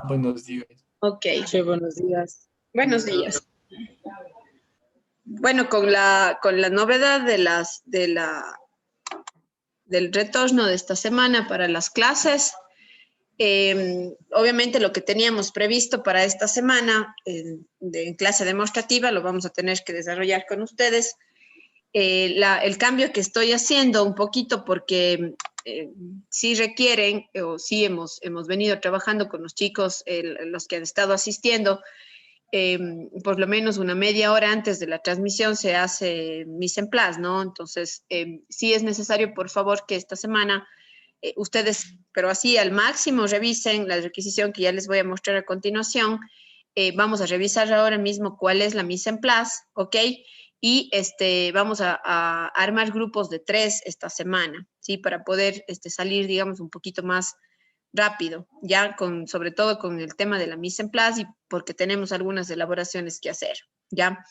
Buenos días. Ok, Sí, buenos días. buenos días. Bueno, con la novedad del retorno de esta semana para las clases, obviamente lo que teníamos previsto para esta semana de clase demostrativa lo vamos a tener que desarrollar con ustedes. El cambio que estoy haciendo un poquito porque sí requieren o sí hemos venido trabajando con los chicos, los que han estado asistiendo, por lo menos una media hora antes de la transmisión se hace mise en place, ¿no? Entonces, sí es necesario, por favor, que esta semana ustedes, pero así al máximo, revisen la requisición que ya les voy a mostrar a continuación. Vamos a revisar ahora mismo cuál es la mise en place, ¿ok? Y vamos a armar grupos de 3 esta semana, ¿sí? Para poder salir, digamos, un poquito más rápido, ya sobre todo con el tema de la mise en place y porque tenemos algunas elaboraciones que hacer, ¿ya?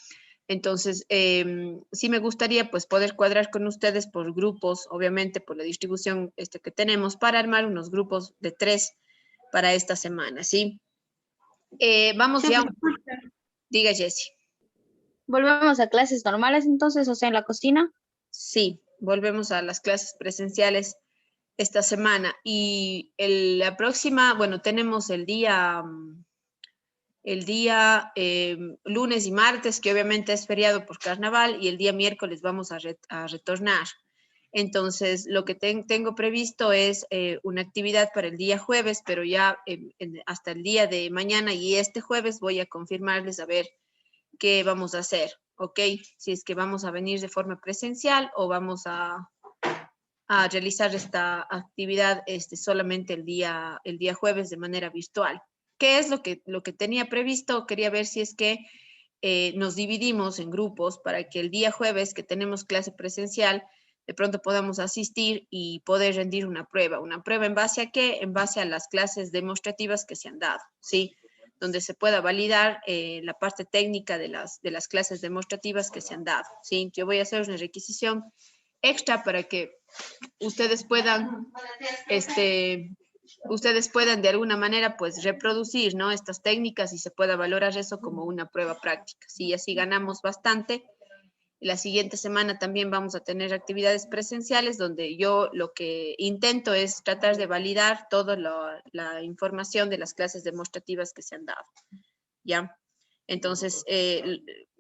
Entonces, sí me gustaría pues poder cuadrar con ustedes por grupos, obviamente por la distribución que tenemos, para armar unos grupos de 3 para esta semana, ¿sí? Vamos Chef, ya, disculpe, diga Jessie. volvemos a clases normales entonces, o sea, en la cocina. Sí, volvemos a las clases presenciales esta semana y la próxima, bueno, tenemos el día lunes y martes, que obviamente es feriado por carnaval, y el día miércoles vamos a retornar. Entonces, lo que tengo previsto es una actividad para el día jueves, pero ya hasta el día de mañana y este jueves voy a confirmarles a ver qué vamos a hacer, ¿ok? Si es que vamos a venir de forma presencial o vamos a realizar esta actividad solamente el día jueves de manera virtual. ¿Qué es lo que tenía previsto? Quería ver si es que nos dividimos en grupos para que el día jueves que tenemos clase presencial, de pronto podamos asistir y poder rendir una prueba. ¿Una prueba en base a qué? En base a las clases demostrativas que se han dado, ¿sí? Donde se pueda validar la parte técnica de las clases demostrativas que se han dado, ¿sí? Yo voy a hacer una requisición extra para que ustedes puedan, ustedes puedan de alguna manera pues reproducir, ¿no? Estas técnicas y se pueda valorar eso como una prueba práctica. Sí, así ganamos bastante. La siguiente semana también vamos a tener actividades presenciales donde yo lo que intento es tratar de validar toda la información de las clases demostrativas que se han dado, ¿ya? Entonces,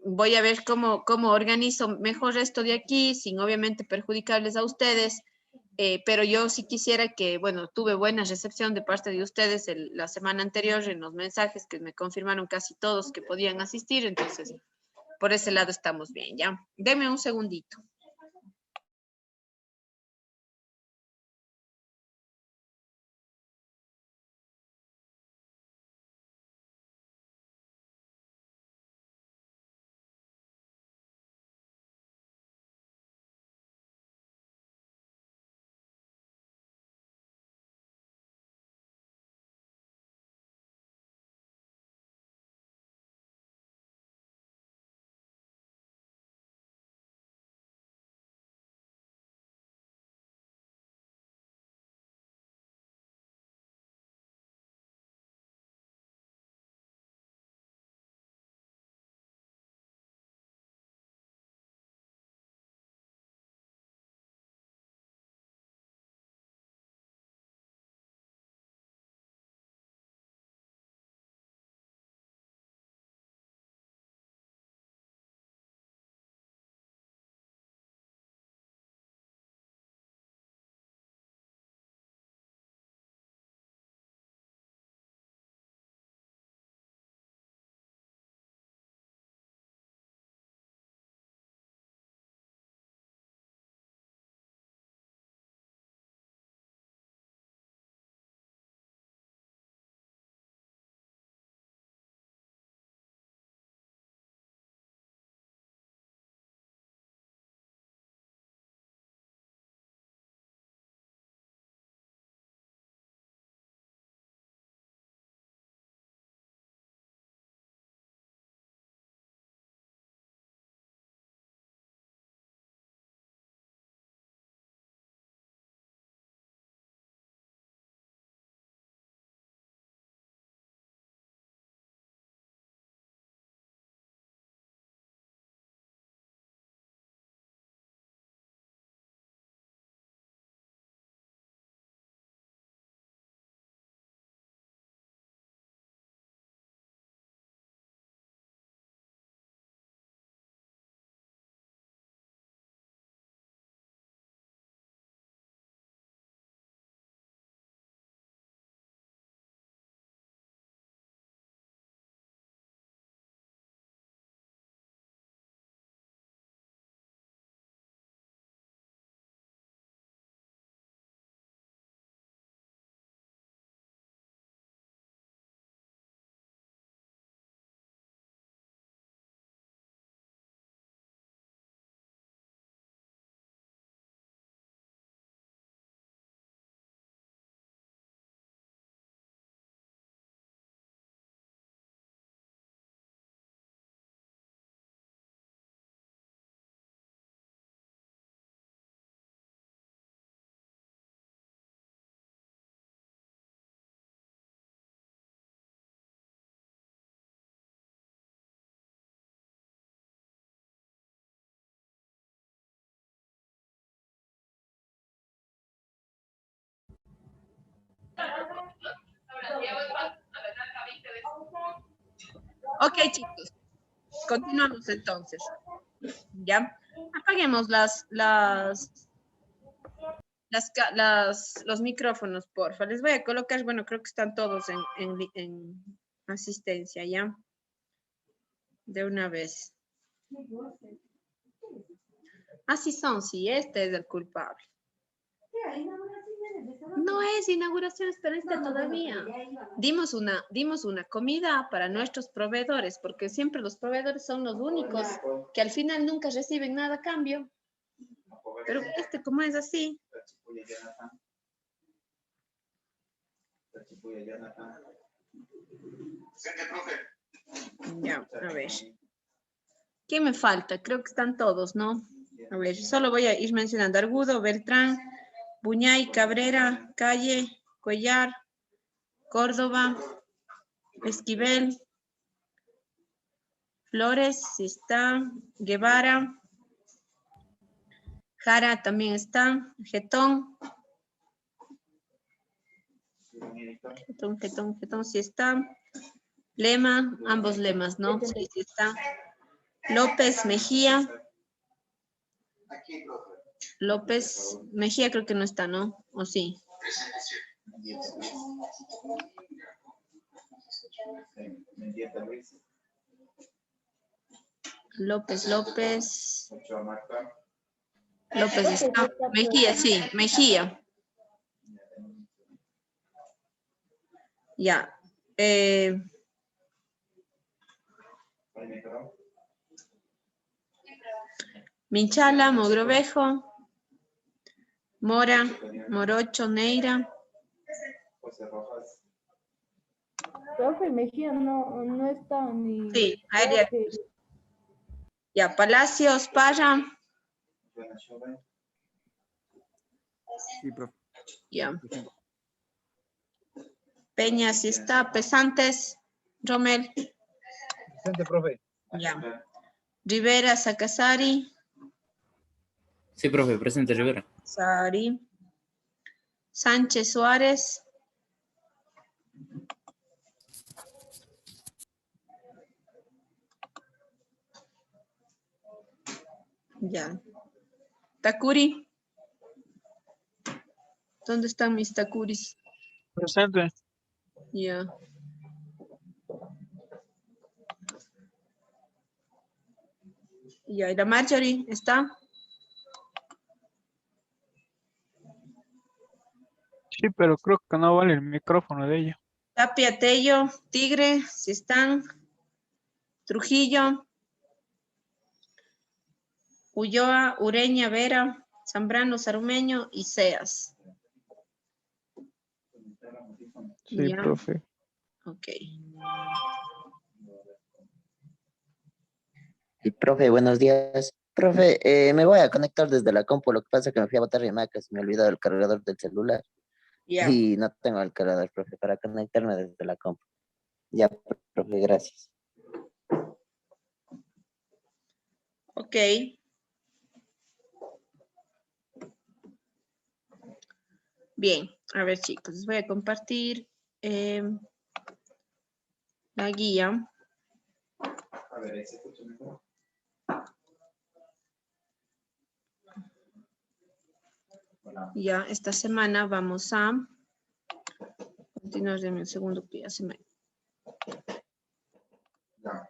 voy a ver cómo organizo mejor esto de aquí, sin obviamente perjudicarles a ustedes, pero yo sí quisiera que, bueno, tuve buena recepción de parte de ustedes la semana anterior en los mensajes que me confirmaron casi todos que podían asistir, entonces, por ese lado estamos bien, ¿ya? Deme un segundito. Ok, chicos, continuamos entonces. ¿Ya? Apaguemos los micrófonos, porfa. Les voy a colocar, bueno, creo que están todos en asistencia, ¿ya? De una vez. Así son, sí, este es el culpable. No es inauguración, espera, todavía. Dimos una comida para nuestros proveedores, porque siempre los proveedores son los únicos que al final nunca reciben nada a cambio. Pero como es así. Ya, a ver. ¿Qué me falta? Creo que están todos, ¿no? A ver, solo voy a ir mencionando. Argudo, Beltrán, Buñay, Cabrera, Calle, Cuellar, Córdoba, Esquivel, Flores, sí está, Guevara, Jara también está, Getón, sí está, Lema, ambos lemas, ¿no? Sí, sí está. López, Mejía. López, Mejía creo que no está, ¿no? ¿O sí? López está. Mejía, sí, Mejía. Ya. Minchala, Mogrovejo, Mora, Morocho, Neira. Profe, Mejía no está ni... Sí, área. Ya, Palacios, Parra. Sí, profe. Ya. Peña, sí está. Pesantes, Romel. Presente, profe. Ya. Rivera, Sacasari. Sí, profe, presente Rivera. Sari. Sánchez Suárez. Ya. Takuri. ¿Dónde están mis Takuris? Presente. Ya. Ya, ¿y la Marjorie está? Sí, pero creo que no vale el micrófono de ella. Tapia, Tello, Tigre, si están. Trujillo. Ulloa, Ureña, Vera, Zambrano, Sarumeño y Seas. Sí, Ya. profe. Ok. Y profe, buenos días. Profe, me voy a conectar desde la compu. Lo que pasa es que me fui a botar y se me olvidó el cargador del celular. Ya. Y no tengo el cargador, profe, para conectarme desde la compu. Ya, profe, gracias. Ok. Bien, a ver chicos, les voy a compartir la guía. A ver, ahí se escucha mejor. Ya, esta semana vamos a continuar. Denme un segundo que ya se me... Ya.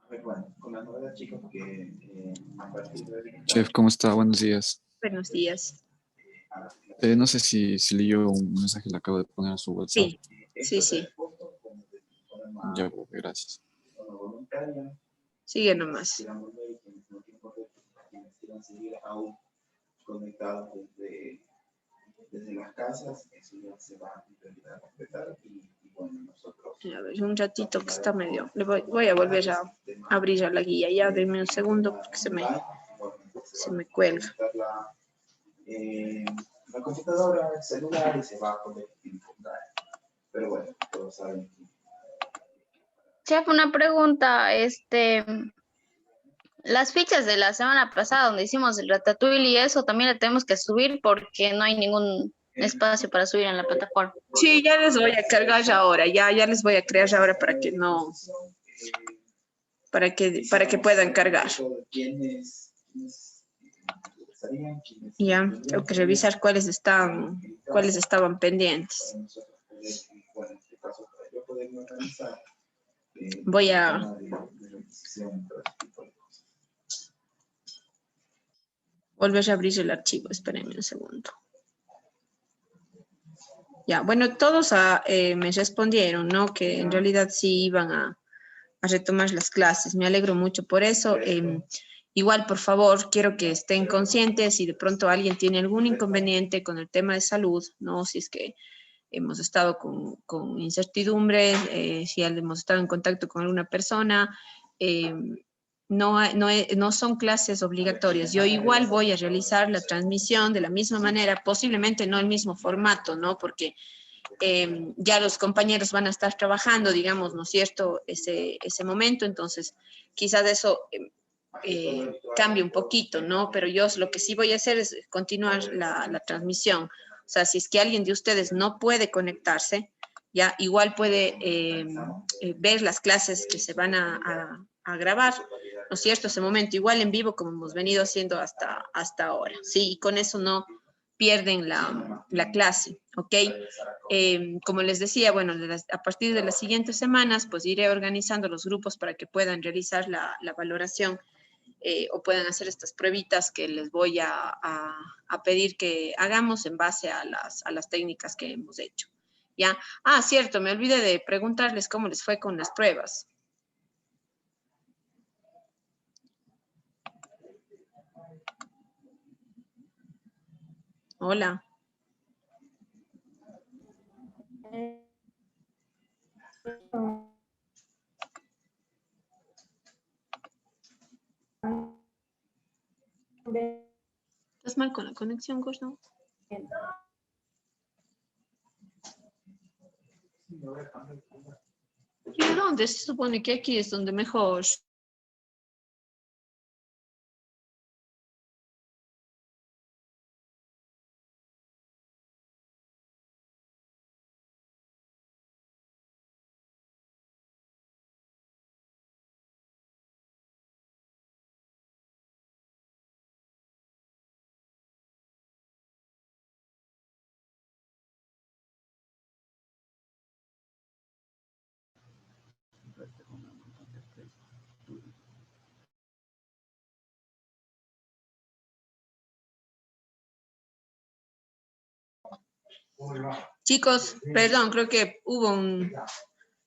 A ver, bueno, con la novedad, chicos, que a partir de hoy... Chef, ¿cómo está? Buenos días. Buenos días. No sé si leyó un mensaje que le acabo de poner a su WhatsApp. Sí, sí. Ya, gracias. Sigue nomás. Conectados desde las casas, eso ya se va en realidad a respetar y bueno, nosotros... A ver, un ratito que está medio... voy a volver a abrir ya la guía. Ya, denme un segundo porque se me cuelga. La computadora, el celular y se va a poder encontrar. Pero bueno, todos saben que... Chef, una pregunta, las fichas de la semana pasada donde hicimos el ratatouille y eso también le tenemos que subir porque no hay espacio para subir en la plataforma. Sí, ya les voy a cargar ahora, ya les voy a crear ahora para que no, para que puedan cargar. Ya, tengo que revisar cuáles estaban pendientes. Voy a... volver a abrir el archivo, espérenme un segundo. Ya, bueno, todos me respondieron, ¿no? Que en realidad sí iban a retomar las clases. Me alegro mucho por eso. Igual, por favor, quiero que estén conscientes si de pronto alguien tiene algún inconveniente con el tema de salud, ¿no? Si es que hemos estado con incertidumbres, si hemos estado en contacto con alguna persona, no son clases obligatorias. Yo igual voy a realizar la transmisión de la misma manera, posiblemente no el mismo formato, ¿no? Porque ya los compañeros van a estar trabajando, digamos, ¿no es cierto?, ese momento, entonces quizás eso cambie un poquito, ¿no? Pero yo lo que sí voy a hacer es continuar la transmisión. O sea, si es que alguien de ustedes no puede conectarse, ya igual puede ver las clases que se van a grabar, ¿no es cierto? Ese momento igual en vivo como hemos venido haciendo hasta ahora, ¿sí? Y con eso no pierden la clase, ¿ok? Como les decía, bueno, a partir de las siguientes semanas, pues iré organizando los grupos para que puedan realizar la valoración o puedan hacer estas pruebitas que les voy a pedir que hagamos en base a las técnicas que hemos hecho, ¿ya? Ah, cierto, me olvidé de preguntarles cómo les fue con las pruebas. Hola. ¿Estás mal con la conexión, Gordo? ¿Y de dónde? Se supone que aquí es donde mejor. Chicos, perdón, creo que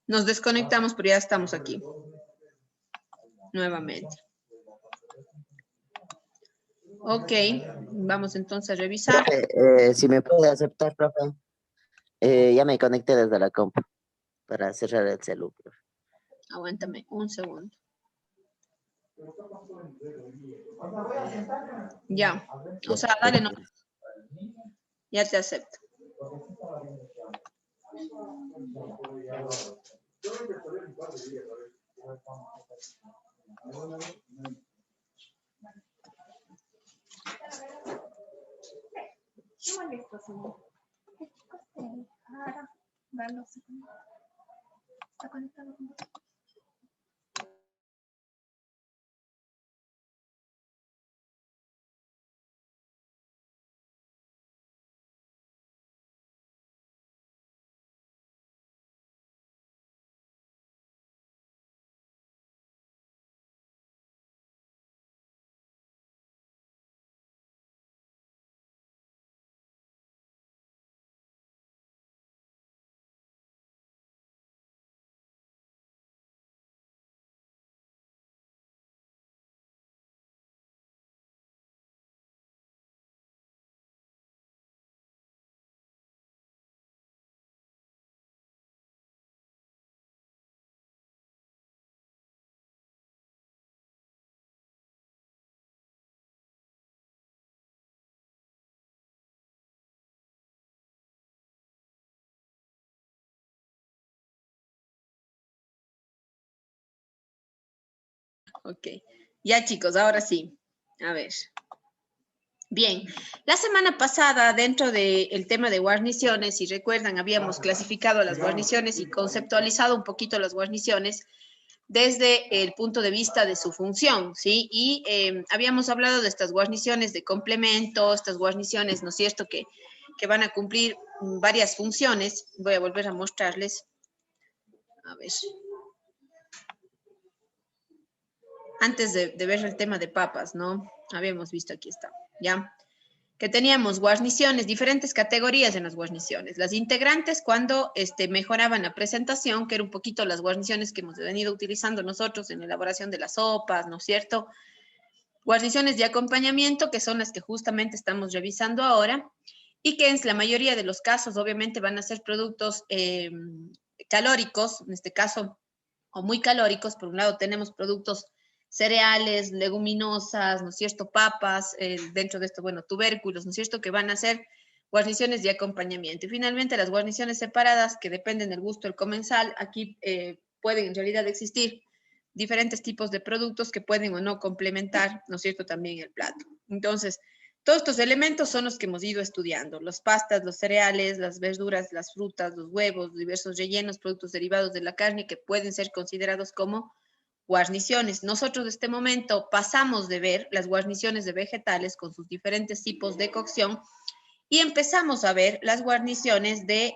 nos desconectamos, pero ya estamos aquí. Nuevamente. Ok, vamos entonces a revisar. Si me puede aceptar, profe. Ya me conecté desde la compu para cerrar el celu, profe. Aguántame un segundo. Ya, o sea, dale no. Ya te acepto. Ok. Ya, chicos, ahora sí. A ver. Bien, la semana pasada dentro del tema de guarniciones, si recuerdan, habíamos clasificado las guarniciones y conceptualizado un poquito las guarniciones desde el punto de vista de su función, ¿sí? Y habíamos hablado de estas guarniciones de complemento, estas guarniciones, ¿no es cierto?, que van a cumplir varias funciones. Voy a volver a mostrarles. A ver. Antes de ver el tema de papas, ¿no? Habíamos visto, aquí está, ¿ya? Que teníamos guarniciones, diferentes categorías en las guarniciones. Las integrantes cuando mejoraban la presentación, que era un poquito las guarniciones que hemos venido utilizando nosotros en la elaboración de las sopas, ¿no es cierto? Guarniciones de acompañamiento, que son las que justamente estamos revisando ahora, y que en la mayoría de los casos obviamente van a ser productos calóricos, en este caso, o muy calóricos. Por un lado tenemos productos cereales, leguminosas, ¿no es cierto?, papas, dentro de esto, bueno, tubérculos, ¿no es cierto?, que van a ser guarniciones de acompañamiento. Y finalmente las guarniciones separadas, que dependen del gusto del comensal. Aquí pueden en realidad existir diferentes tipos de productos que pueden o no complementar, ¿no es cierto?, también el plato. Entonces, todos estos elementos son los que hemos ido estudiando: las pastas, los cereales, las verduras, las frutas, los huevos, diversos rellenos, productos derivados de la carne que pueden ser considerados como guarniciones. Nosotros en este momento pasamos de ver las guarniciones de vegetales con sus diferentes tipos de cocción y empezamos a ver las guarniciones de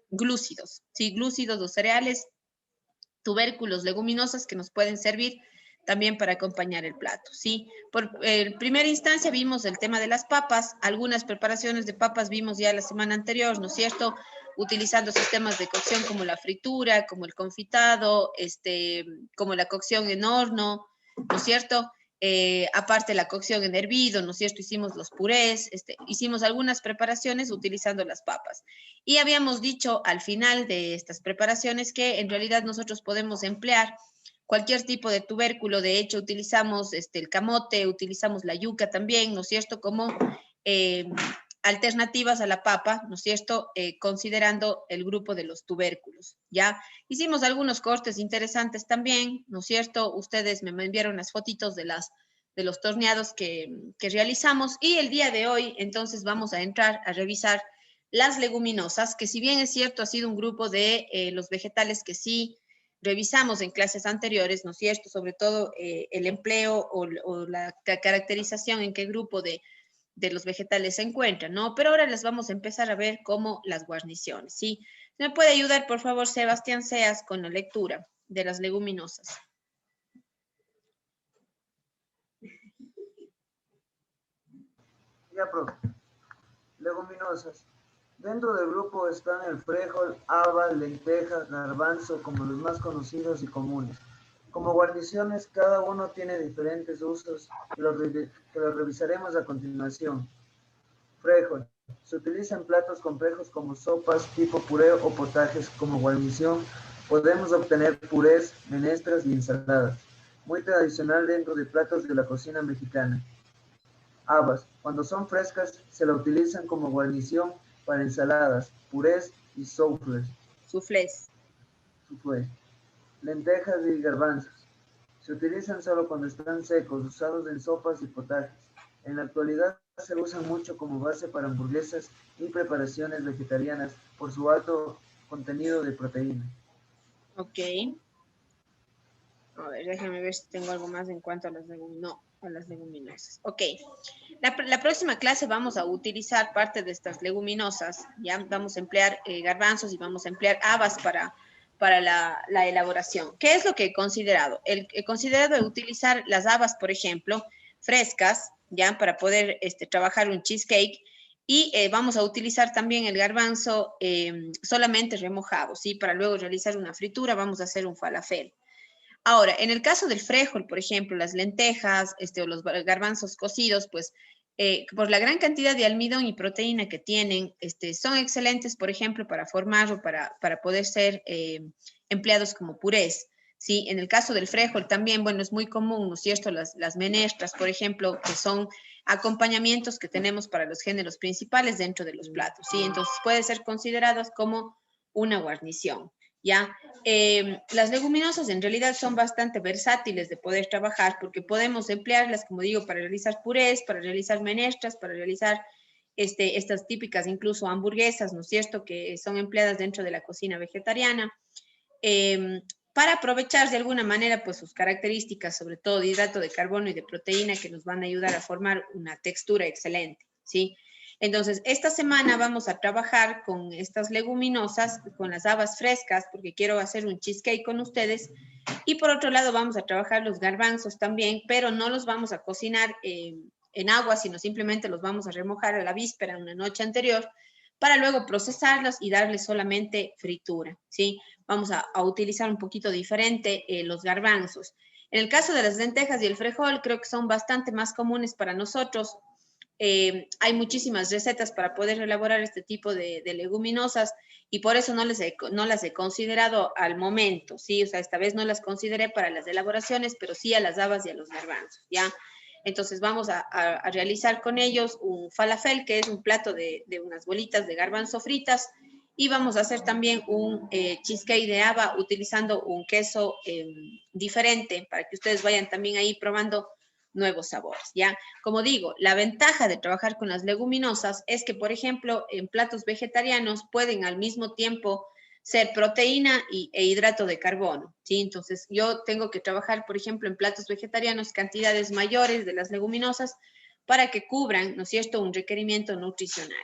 glúcidos, ¿sí? Glúcidos, los cereales, tubérculos, leguminosas que nos pueden servir también para acompañar el plato, ¿sí? Por primera instancia vimos el tema de las papas. Algunas preparaciones de papas vimos ya la semana anterior, ¿no es cierto?, utilizando sistemas de cocción como la fritura, como el confitado, como la cocción en horno, ¿no es cierto? Aparte la cocción en hervido, ¿no es cierto? Hicimos los purés, hicimos algunas preparaciones utilizando las papas. Y habíamos dicho al final de estas preparaciones que en realidad nosotros podemos emplear cualquier tipo de tubérculo. De hecho, utilizamos el camote, utilizamos la yuca también, ¿no es cierto?, como alternativas a la papa, ¿no es cierto?, considerando el grupo de los tubérculos, ¿ya? Hicimos algunos cortes interesantes también, ¿no es cierto? Ustedes me enviaron las fotitos de los torneados que realizamos, y el día de hoy, entonces, vamos a entrar a revisar las leguminosas, que si bien es cierto, ha sido un grupo de los vegetales que sí revisamos en clases anteriores, ¿no es cierto?, sobre todo el empleo o la caracterización en qué grupo de los vegetales se encuentran, ¿no? Pero ahora les vamos a empezar a ver como las guarniciones, ¿sí? ¿Me puede ayudar, por favor, Sebastián Seas, con la lectura de las leguminosas? Ya, profe. Leguminosas. Dentro del grupo están el frijol, haba, lentejas, garbanzo, como los más conocidos y comunes. Como guarniciones, cada uno tiene diferentes usos que los revisaremos a continuación. Frijol. Se utiliza en platos complejos como sopas, tipo puré o potajes. Como guarnición, podemos obtener purés, menestras y ensaladas. Muy tradicional dentro de platos de la cocina mexicana. Habas. Cuando son frescas, se la utilizan como guarnición para ensaladas, purés y soufflés. Soufflés. Lentejas y garbanzos. Se utilizan solo cuando están secos, usados en sopas y potajes. En la actualidad se usan mucho como base para hamburguesas y preparaciones vegetarianas por su alto contenido de proteína. Ok. A ver, déjame ver si tengo algo más en cuanto a las leguminosas. Ok. La próxima clase vamos a utilizar parte de estas leguminosas. Ya vamos a emplear garbanzos y vamos a emplear habas para la elaboración. ¿Qué es lo que he considerado? He considerado utilizar las habas, por ejemplo, frescas, ya, para poder trabajar un cheesecake. Y vamos a utilizar también el garbanzo solamente remojado, ¿sí? Para luego realizar una fritura, vamos a hacer un falafel. Ahora, en el caso del frijol, por ejemplo, las lentejas o los garbanzos cocidos, pues por la gran cantidad de almidón y proteína que tienen, son excelentes, por ejemplo, para formar o para poder ser empleados como purés, ¿sí? En el caso del frijol también, bueno, es muy común, ¿no es cierto?, las menestras, por ejemplo, que son acompañamientos que tenemos para los géneros principales dentro de los platos, ¿sí? Entonces, puede ser considerados como una guarnición. ¿ya? Las leguminosas en realidad son bastante versátiles de poder trabajar porque podemos emplearlas, como digo, para realizar purés, para realizar menestras, para realizar estas típicas incluso hamburguesas, ¿no es cierto?, que son empleadas dentro de la cocina vegetariana, para aprovechar de alguna manera pues sus características, sobre todo de hidrato de carbono y de proteína, que nos van a ayudar a formar una textura excelente, ¿sí? Entonces, esta semana vamos a trabajar con estas leguminosas, con las habas frescas, porque quiero hacer un cheesecake con ustedes. Y por otro lado, vamos a trabajar los garbanzos también, pero no los vamos a cocinar en agua, sino simplemente los vamos a remojar a la víspera, una noche anterior, para luego procesarlos y darles solamente fritura, ¿sí? Vamos a utilizar un poquito diferente los garbanzos. En el caso de las lentejas y el frijol, creo que son bastante más comunes para nosotros. Hay muchísimas recetas para poder elaborar este tipo de leguminosas y por eso no las he considerado al momento, ¿sí? O sea, esta vez no las consideré para las elaboraciones, pero sí a las habas y a los garbanzos, ¿ya? Entonces vamos a realizar con ellos un falafel, que es un plato de unas bolitas de garbanzo fritas, y vamos a hacer también un cheesecake de haba utilizando un queso diferente para que ustedes vayan también ahí probando nuevos sabores, ¿ya? Como digo, la ventaja de trabajar con las leguminosas es que, por ejemplo, en platos vegetarianos pueden al mismo tiempo ser proteína e hidrato de carbono, ¿sí? Entonces, yo tengo que trabajar, por ejemplo, en platos vegetarianos cantidades mayores de las leguminosas para que cubran, ¿no es cierto?, un requerimiento nutricional.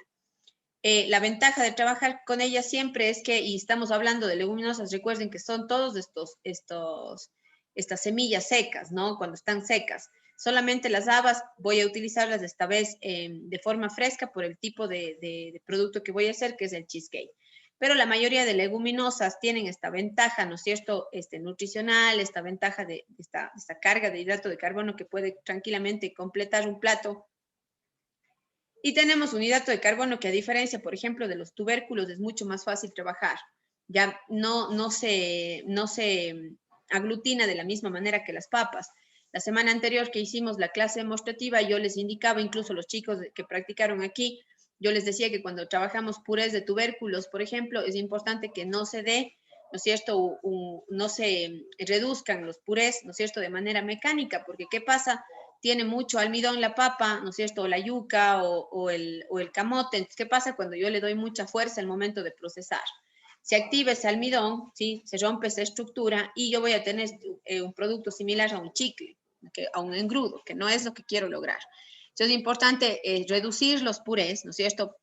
La ventaja de trabajar con ellas siempre es que, y estamos hablando de leguminosas, recuerden que son todos estas semillas secas, ¿no? Cuando están secas. Solamente las habas voy a utilizarlas esta vez de forma fresca por el tipo de producto que voy a hacer, que es el cheesecake. Pero la mayoría de leguminosas tienen esta ventaja, ¿no es cierto?, nutricional, esta ventaja de esta carga de hidrato de carbono que puede tranquilamente completar un plato. Y tenemos un hidrato de carbono que, a diferencia, por ejemplo, de los tubérculos, es mucho más fácil trabajar. Ya no se aglutina de la misma manera que las papas. La semana anterior que hicimos la clase demostrativa, yo les indicaba, incluso los chicos que practicaron aquí, yo les decía que cuando trabajamos purés de tubérculos, por ejemplo, es importante que no se dé, ¿no es cierto?, no se reduzcan los purés, ¿no es cierto?, de manera mecánica, porque ¿qué pasa? Tiene mucho almidón la papa, ¿no es cierto?, o la yuca o el camote. Entonces, ¿qué pasa cuando yo le doy mucha fuerza al momento de procesar? Se activa ese almidón, ¿sí?, se rompe esa estructura y yo voy a tener un producto similar a un chicle, a un engrudo, que no es lo que quiero lograr. Entonces, es importante reducir los purés, ¿no es cierto?,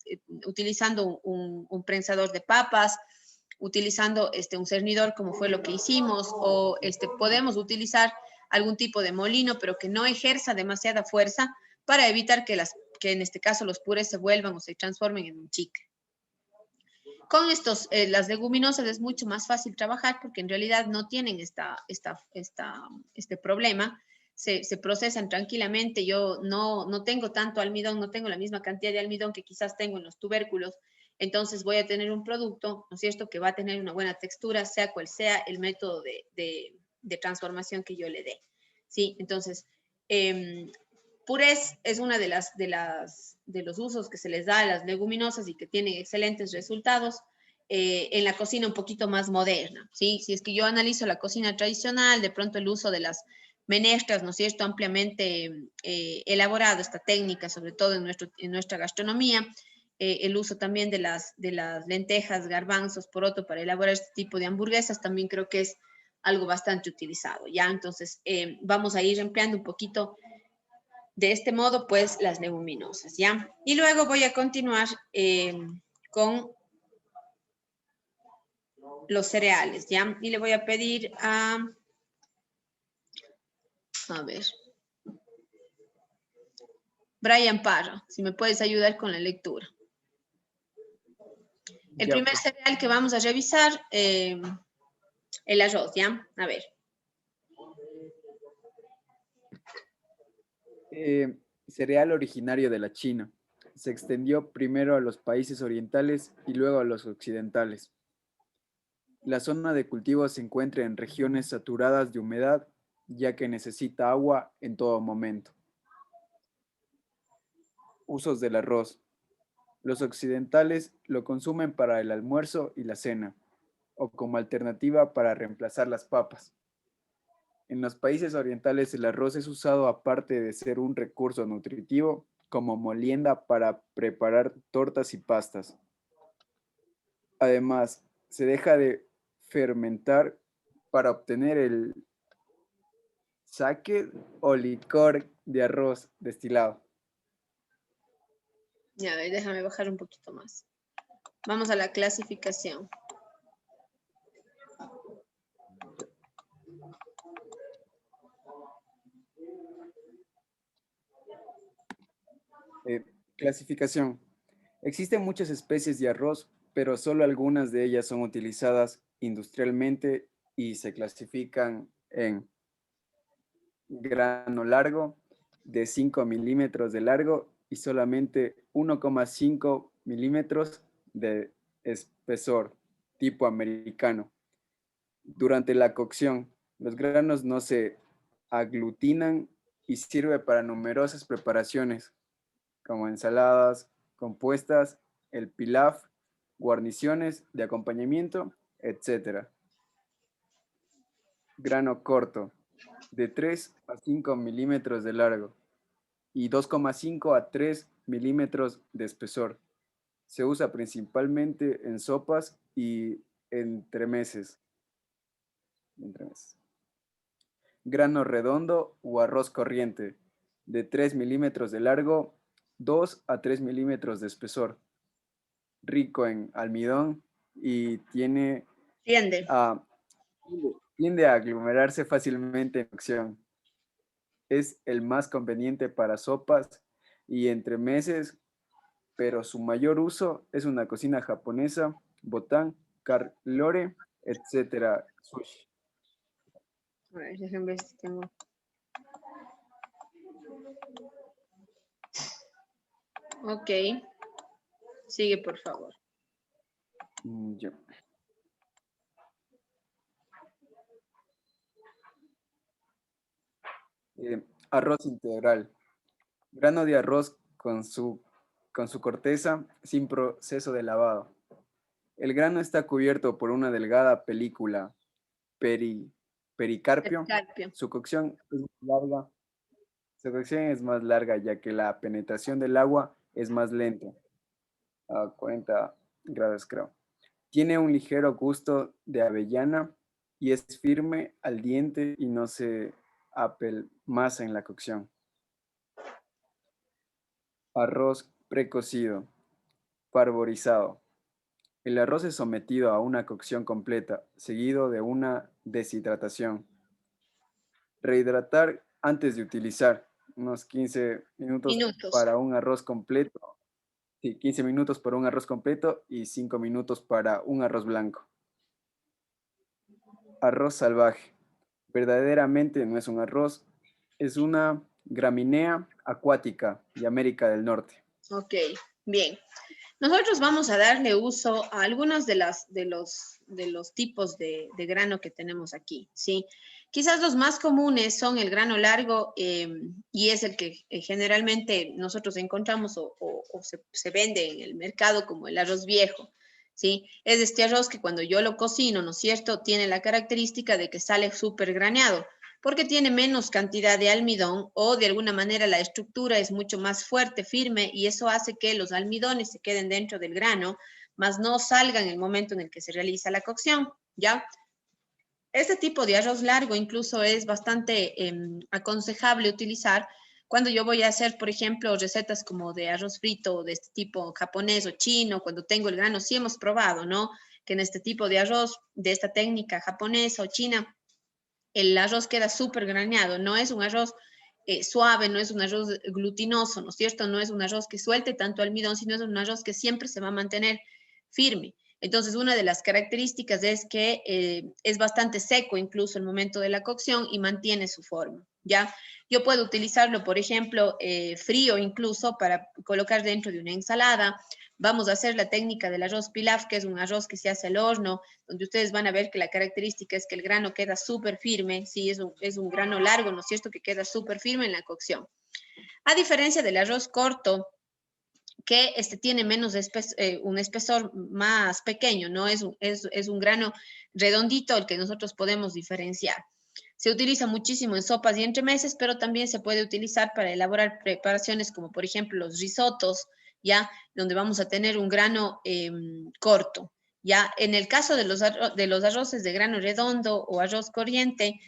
utilizando un prensador de papas, utilizando un cernidor, como fue lo que hicimos, o podemos utilizar algún tipo de molino, pero que no ejerza demasiada fuerza para evitar que en este caso los purés se vuelvan o se transformen en un chicle. Con las leguminosas es mucho más fácil trabajar porque en realidad no tienen este problema. Se procesan tranquilamente. Yo no tengo tanto almidón, no tengo la misma cantidad de almidón que quizás tengo en los tubérculos. Entonces voy a tener un producto, ¿no es cierto?, que va a tener una buena textura, sea cual sea el método de transformación que yo le dé, ¿sí? Entonces, purés es una de los usos que se les da a las leguminosas y que tienen excelentes resultados en la cocina un poquito más moderna, ¿sí? Si es que yo analizo la cocina tradicional, de pronto el uso de las menestras, ¿no es cierto?, ampliamente elaborado esta técnica, sobre todo en nuestra gastronomía, el uso también de las lentejas, garbanzos, poroto para elaborar este tipo de hamburguesas, también creo que es algo bastante utilizado, ¿ya? Entonces, vamos a ir empleando un poquito de este modo, pues, las leguminosas, ¿ya? Y luego voy a continuar con los cereales, ¿ya? Y le voy a pedir a ver, Brian Parra, si me puedes ayudar con la lectura. El Ya, primer cereal que vamos a revisar, el arroz, ¿ya? A ver. Cereal originario de la China. Se extendió primero a los países orientales y luego a los occidentales. La zona de cultivo se encuentra en regiones saturadas de humedad, ya que necesita agua en todo momento. Usos del arroz. Los occidentales lo consumen para el almuerzo y la cena. o como alternativa para reemplazar las papas. En los países orientales el arroz es usado, aparte de ser un recurso nutritivo, como molienda para preparar tortas y pastas. Además, se deja de fermentar para obtener el sake o licor de arroz destilado. Ya, a ver, déjame bajar un poquito más. Vamos a la clasificación. Clasificación. Existen muchas especies de arroz, pero solo algunas de ellas son utilizadas industrialmente y se clasifican en grano largo de 5 milímetros de largo y solamente 1,5 milímetros de espesor, tipo americano. Durante la cocción, los granos no se aglutinan y sirve para numerosas preparaciones, como ensaladas compuestas, el pilaf, guarniciones de acompañamiento, etc. Grano corto, de 3 a 5 milímetros de largo y 2,5 a 3 milímetros de espesor. Se usa principalmente en sopas y entremeses. Grano redondo o arroz corriente, de 3 milímetros de largo, 2 a 3 milímetros de espesor. Rico en almidón y tiende a aglomerarse fácilmente en cocción. Es el más conveniente para sopas y entremeses, pero su mayor uso es una cocina japonesa, botán, carlore, etc. Sushi. A ver, déjenme ver si tengo. Ok. Sigue, por favor. Ya. Arroz integral. Grano de arroz con su corteza sin proceso de lavado. El grano está cubierto por una delgada película pericarpio. Su cocción es más larga ya que la penetración del agua es más lenta, a 40 grados creo. Tiene un ligero gusto de avellana y es firme al diente y no se apelmaza en la cocción. Arroz precocido, parborizado. El arroz es sometido a una cocción completa, seguido de una deshidratación. Rehidratar antes de utilizar, unos 15 minutos para un arroz completo. Sí, 15 minutos para un arroz completo y 5 minutos para un arroz blanco. Arroz salvaje. Verdaderamente no es un arroz, es una gramínea acuática de América del Norte. Ok, bien. Nosotros vamos a darle uso a algunos de los tipos de grano que tenemos aquí, ¿sí? Quizás los más comunes son el grano largo y es el que generalmente nosotros encontramos o se vende en el mercado como el arroz viejo, ¿sí? Es este arroz que cuando yo lo cocino, ¿no es cierto?, tiene la característica de que sale súper graneado, porque tiene menos cantidad de almidón o de alguna manera la estructura es mucho más fuerte, firme, y eso hace que los almidones se queden dentro del grano, mas no salgan en el momento en el que se realiza la cocción, ¿ya? Este tipo de arroz largo incluso es bastante aconsejable utilizar cuando yo voy a hacer, por ejemplo, recetas como de arroz frito de este tipo japonés o chino, cuando tengo el grano, sí hemos probado, ¿no? Que en este tipo de arroz, de esta técnica japonesa o china, el arroz queda súper graneado, no es un arroz suave, no es un arroz glutinoso, ¿no es cierto? No es un arroz que suelte tanto almidón, sino es un arroz que siempre se va a mantener firme. Entonces, una de las características es que es bastante seco incluso el momento de la cocción y mantiene su forma, ¿ya? Yo puedo utilizarlo, por ejemplo, frío incluso para colocar dentro de una ensalada. Vamos a hacer la técnica del arroz pilaf, que es un arroz que se hace al horno, donde ustedes van a ver que la característica es que el grano queda súper firme, sí, es un grano largo, ¿no es cierto?, que queda súper firme en la cocción. A diferencia del arroz corto, que tiene menos un espesor más pequeño, ¿no? Es un grano redondito el que nosotros podemos diferenciar. Se utiliza muchísimo en sopas y entremeses, pero también se puede utilizar para elaborar preparaciones como por ejemplo los risotos, ya, donde vamos a tener un grano corto. Ya, en el caso de los arroces de grano redondo o arroz corriente,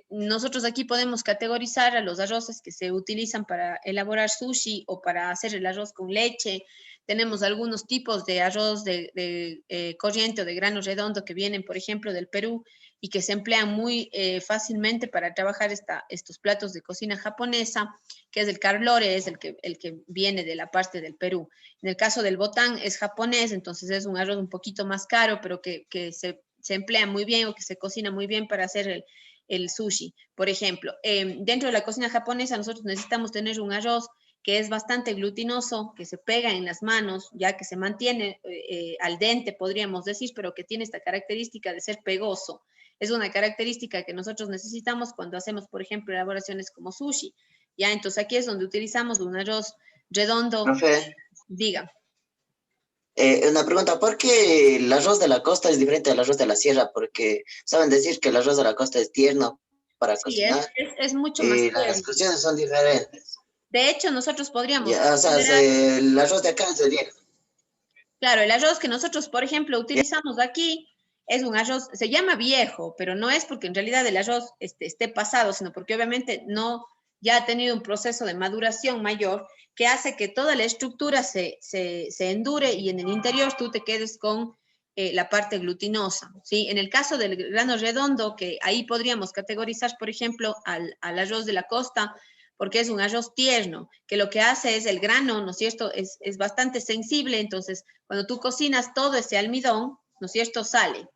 nosotros aquí podemos categorizar a los arroces que se utilizan para elaborar sushi o para hacer el arroz con leche. Tenemos algunos tipos de arroz de corriente o de grano redondo que vienen, por ejemplo, del Perú y que se emplean muy fácilmente para trabajar estos platos de cocina japonesa, que es el carlore, es el que viene de la parte del Perú. En el caso del botán es japonés, entonces es un arroz un poquito más caro, pero que se emplea muy bien o que se cocina muy bien para hacer el sushi. Por ejemplo, dentro de la cocina japonesa nosotros necesitamos tener un arroz que es bastante glutinoso, que se pega en las manos, ya que se mantiene al dente, podríamos decir, pero que tiene esta característica de ser pegoso. Es una característica que nosotros necesitamos cuando hacemos, por ejemplo, elaboraciones como sushi. Ya, entonces aquí es donde utilizamos un arroz redondo. Profe, Diga. una pregunta, ¿por qué el arroz de la costa es diferente al arroz de la sierra? Porque saben decir que el arroz de la costa es tierno para Sí, cocinar. es mucho más Las tierno. cocciones son diferentes. De hecho, nosotros podríamos Ya, o sea, considerar, el arroz de acá es de viejo. claro, el arroz que nosotros, por ejemplo, utilizamos aquí es un arroz, se llama viejo, pero no es porque en realidad el arroz esté pasado, sino porque obviamente no, ya ha tenido un proceso de maduración mayor que hace que toda la estructura se endure y en el interior tú te quedes con la parte glutinosa, ¿sí? En el caso del grano redondo, que ahí podríamos categorizar, por ejemplo, al arroz de la costa, porque es un arroz tierno, que lo que hace es el grano, ¿no es cierto?, es bastante sensible, entonces cuando tú cocinas todo ese almidón, ¿no es cierto?, sale.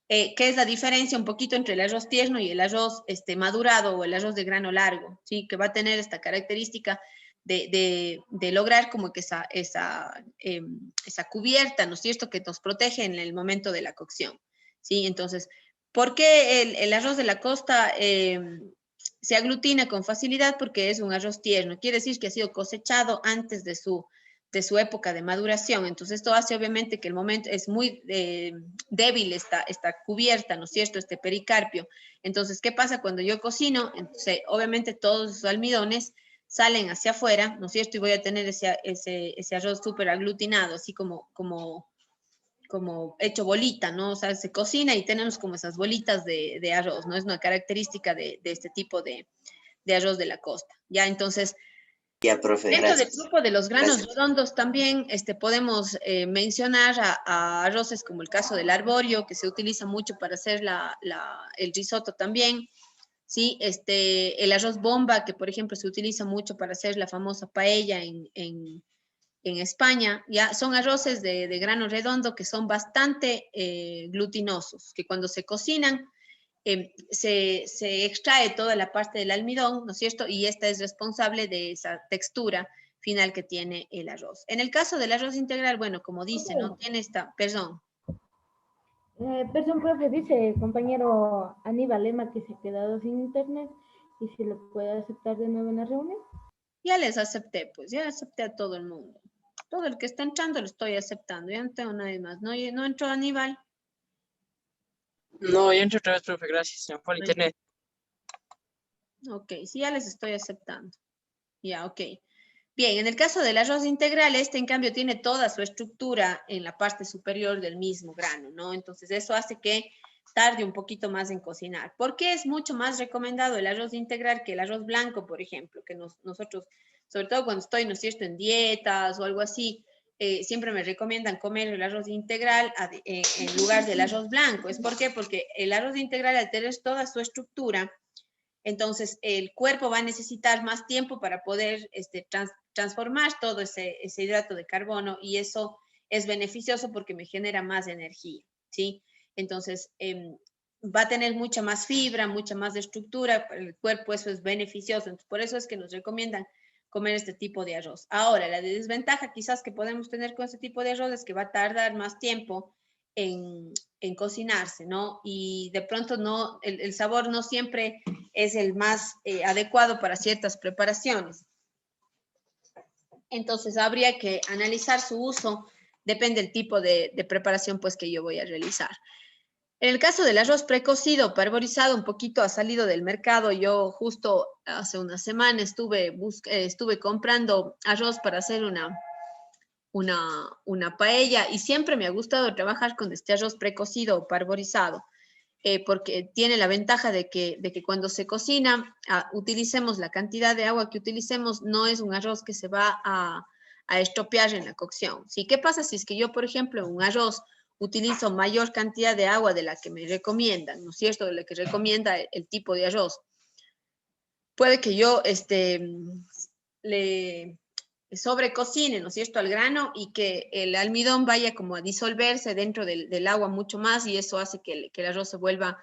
¿Qué es la diferencia un poquito entre el arroz tierno y el arroz madurado o el arroz de grano largo? ¿Sí? Que va a tener esta característica de lograr como que esa cubierta, ¿no es cierto?, que nos protege en el momento de la cocción. ¿Sí? Entonces, ¿por qué el arroz de la costa se aglutina con facilidad? Porque es un arroz tierno. Quiere decir que ha sido cosechado antes de su época de maduración. Entonces, esto hace obviamente que el momento es muy débil esta cubierta, ¿no es cierto?, este pericarpio. Entonces, ¿qué pasa cuando yo cocino? Entonces, obviamente todos los almidones salen hacia afuera, ¿no es cierto?, y voy a tener ese arroz súper aglutinado, así como hecho bolita, ¿no? O sea, se cocina y tenemos como esas bolitas de arroz, ¿no? Es una característica de este tipo de arroz de la costa, ¿ya? Entonces, Ya, profe, dentro del gracias. grupo de los granos Gracias. redondos también podemos mencionar a arroces como el caso del arborio, que se utiliza mucho para hacer el risotto también. ¿Sí? El arroz bomba, que por ejemplo se utiliza mucho para hacer la famosa paella en España, ya son arroces de grano redondo que son bastante glutinosos, que cuando se cocinan se extrae toda la parte del almidón, ¿no es cierto? Y esta es responsable de esa textura final que tiene el arroz. En el caso del arroz integral, bueno, como dice, ¿no? Tiene perdón. Perdón, profe, dice compañero Aníbal Lema que se ha quedado sin internet y si lo puede aceptar de nuevo en la reunión. Ya les acepté, pues, ya acepté a todo el mundo. Todo el que está entrando lo estoy aceptando, ya no tengo nadie más. ¿No entró Aníbal? No, ya entro otra vez, profe, gracias. Se me fue el internet. Ok, sí, ya les estoy aceptando. Ya, ok. Bien, en el caso del arroz integral, en cambio tiene toda su estructura en la parte superior del mismo grano, ¿no? Entonces eso hace que tarde un poquito más en cocinar. ¿Por qué es mucho más recomendado el arroz integral que el arroz blanco, por ejemplo? Que nosotros, sobre todo cuando estoy, ¿no es cierto?, en dietas o algo así, siempre me recomiendan comer el arroz integral en lugar del arroz blanco. ¿Es por qué? Porque el arroz integral, al tener toda su estructura, entonces el cuerpo va a necesitar más tiempo para poder transformar todo ese hidrato de carbono y eso es beneficioso porque me genera más energía, ¿sí? Entonces va a tener mucha más fibra, mucha más estructura para el cuerpo, eso es beneficioso. Entonces, por eso es que nos recomiendan comer este tipo de arroz. Ahora, la desventaja quizás que podemos tener con este tipo de arroz es que va a tardar más tiempo en cocinarse, ¿no? Y de pronto el sabor no siempre es el más adecuado para ciertas preparaciones. Entonces habría que analizar su uso, depende del tipo de preparación pues que yo voy a realizar. En el caso del arroz precocido, parborizado, un poquito ha salido del mercado. Yo justo hace una semana estuve comprando arroz para hacer una paella y siempre me ha gustado trabajar con este arroz precocido o parborizado. Porque tiene la ventaja de que cuando se cocina, utilicemos la cantidad de agua que utilicemos, no es un arroz que se va a estropear en la cocción. ¿Sí? ¿Qué pasa si es que yo, por ejemplo, un arroz utilizo mayor cantidad de agua de la que me recomiendan, ¿no es cierto? De la que recomienda el tipo de arroz. Puede que yo le sobrecocine, ¿no es cierto?, al grano y que el almidón vaya como a disolverse dentro del agua mucho más y eso hace que el arroz se vuelva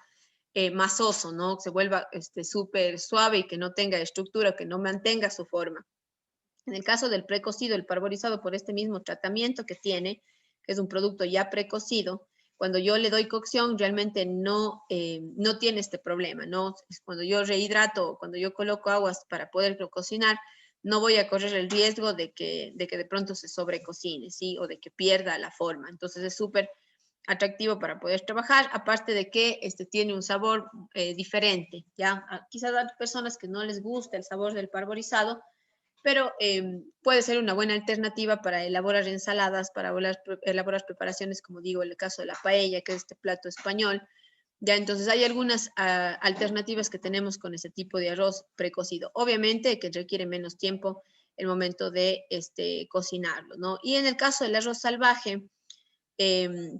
masoso, ¿no? Se vuelva súper suave y que no tenga estructura, que no mantenga su forma. En el caso del precocido, el parborizado por este mismo tratamiento que tiene, que es un producto ya precocido, cuando yo le doy cocción realmente no tiene este problema, ¿no? Cuando yo rehidrato, cuando yo coloco aguas para poderlo cocinar, no voy a correr el riesgo de que de pronto se sobrecocine, ¿sí? O de que pierda la forma. Entonces es súper atractivo para poder trabajar, aparte de que tiene un sabor diferente, ¿ya? Quizás hay personas que no les gusta el sabor del parborizado, pero puede ser una buena alternativa para elaborar ensaladas, para elaborar preparaciones, como digo, en el caso de la paella, que es este plato español. Ya, entonces hay algunas alternativas que tenemos con ese tipo de arroz precocido. Obviamente que requiere menos tiempo el momento de cocinarlo, ¿no? Y en el caso del arroz salvaje,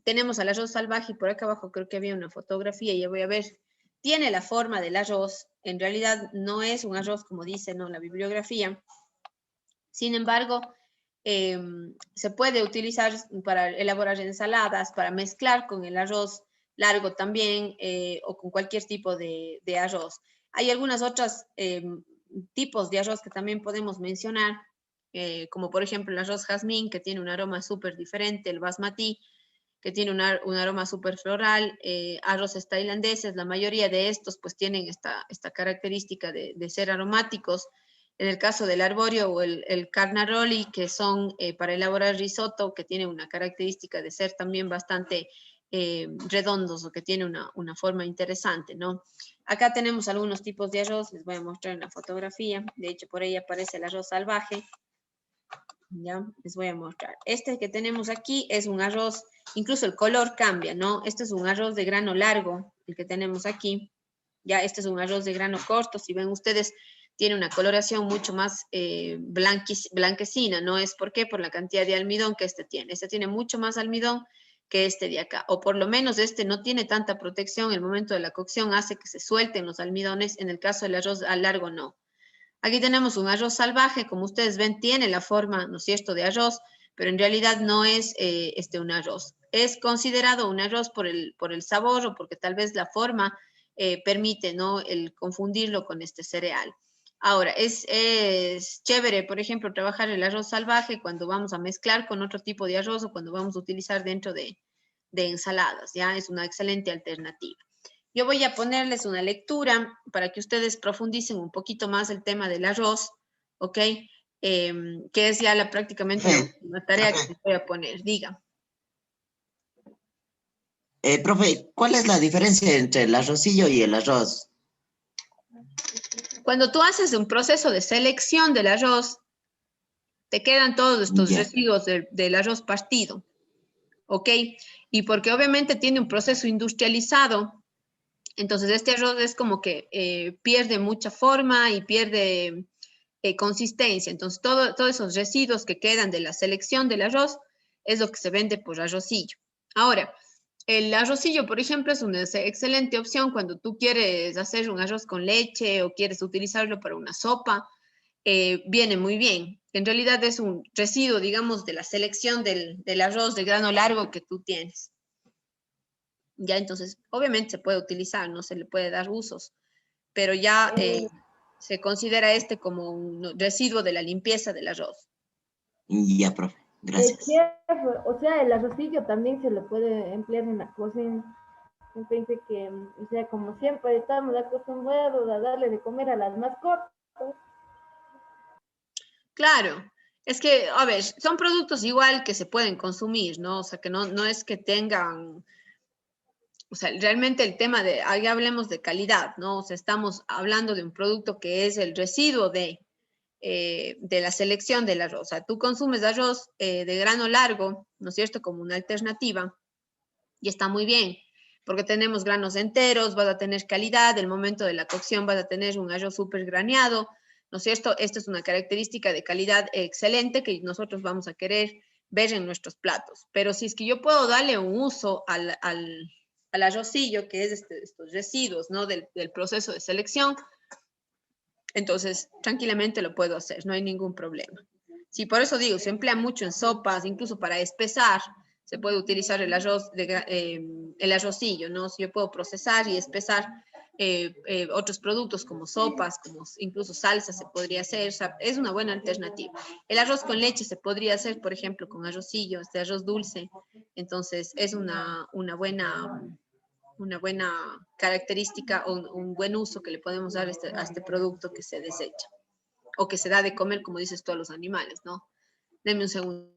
tenemos al arroz salvaje y por acá abajo creo que había una fotografía, ya voy a ver, tiene la forma del arroz, en realidad no es un arroz como dice, ¿no?, la bibliografía. Sin embargo, se puede utilizar para elaborar ensaladas, para mezclar con el arroz largo también o con cualquier tipo de arroz. Hay algunas otras tipos de arroz que también podemos mencionar, como por ejemplo el arroz jazmín, que tiene un aroma súper diferente, el basmati, que tiene un aroma súper floral, arroces tailandeses, la mayoría de estos pues tienen esta característica de ser aromáticos. En el caso del arborio o el carnaroli, que son para elaborar risotto, que tiene una característica de ser también bastante redondos o que tiene una forma interesante, ¿no? Acá tenemos algunos tipos de arroz, les voy a mostrar en la fotografía, de hecho por ahí aparece el arroz salvaje, ya, les voy a mostrar. Este que tenemos aquí es un arroz, incluso el color cambia, ¿no? Este es un arroz de grano largo, el que tenemos aquí, ya este es un arroz de grano corto, si ven ustedes, tiene una coloración mucho más blanquecina, ¿no? Es ¿por qué? Por la cantidad de almidón que este tiene. Este tiene mucho más almidón que este de acá, o por lo menos este no tiene tanta protección, el momento de la cocción hace que se suelten los almidones, en el caso del arroz al largo no. Aquí tenemos un arroz salvaje, como ustedes ven, tiene la forma, ¿no es cierto?, de arroz, pero en realidad no es un arroz. Es considerado un arroz por el sabor o porque tal vez la forma permite, ¿no?, el confundirlo con este cereal. Ahora, es chévere, por ejemplo, trabajar el arroz salvaje cuando vamos a mezclar con otro tipo de arroz o cuando vamos a utilizar dentro de ensaladas, ¿ya? Es una excelente alternativa. Yo voy a ponerles una lectura para que ustedes profundicen un poquito más el tema del arroz, ¿ok? Que es ya prácticamente la última tarea que les voy a poner. Diga. Profe, ¿cuál es la diferencia entre el arrocillo y el arroz? Cuando tú haces un proceso de selección del arroz, te quedan todos estos residuos del arroz partido, ¿ok? Y porque obviamente tiene un proceso industrializado, entonces este arroz es como que pierde mucha forma y pierde consistencia. Entonces todos esos residuos que quedan de la selección del arroz es lo que se vende por arrocillo. Ahora, el arrocillo, por ejemplo, es una excelente opción cuando tú quieres hacer un arroz con leche o quieres utilizarlo para una sopa. Viene muy bien. En realidad es un residuo, digamos, de la selección del arroz de grano largo que tú tienes. Ya, entonces, obviamente se puede utilizar, no se le puede dar usos, pero ya se considera como un residuo de la limpieza del arroz. Ya, profe, gracias. O sea, el arrocillo también se lo puede emplear en la cocina. Yo pensé que, o sea, como siempre estamos acostumbrados a darle de comer a las mascotas. Claro, Es que, a ver, son productos igual que se pueden consumir, ¿no? O sea, que no es que tengan, o sea, realmente el tema de, ahí hablemos de calidad, ¿no? O sea, estamos hablando de un producto que es el residuo de la selección del arroz. O sea, tú consumes arroz de grano largo, ¿no es cierto? Como una alternativa, y está muy bien, porque tenemos granos enteros, vas a tener calidad, el momento de la cocción vas a tener un arroz súper graneado, ¿no es cierto? Esto es una característica de calidad excelente que nosotros vamos a querer ver en nuestros platos. Pero si es que yo puedo darle un uso al arrocillo, que es estos residuos, ¿no? Del proceso de selección, entonces tranquilamente lo puedo hacer, no hay ningún problema. Sí, por eso digo, se emplea mucho en sopas, incluso para espesar, se puede utilizar el arroz, el arrocillo, ¿no? Si yo puedo procesar y espesar otros productos como sopas, como incluso salsa se podría hacer, o sea, es una buena alternativa. El arroz con leche se podría hacer, por ejemplo, con arrocillo, este arroz dulce, entonces es una buena característica o un buen uso que le podemos dar a este producto que se desecha o que se da de comer, como dices tú, a los animales, ¿no? Deme un segundo.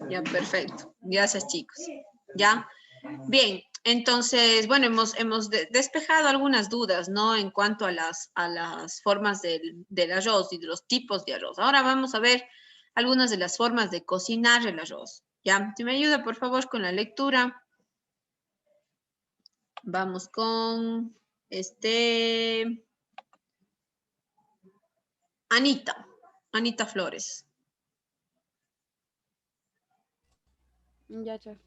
Ya, perfecto. Gracias, chicos. Ya. Bien, entonces, bueno, hemos despejado algunas dudas, ¿no? En cuanto a las formas del arroz y de los tipos de arroz. Ahora vamos a ver algunas de las formas de cocinar el arroz. ¿Ya? Si me ayuda, por favor, con la lectura. Vamos con Anita Flores. Ya, chef.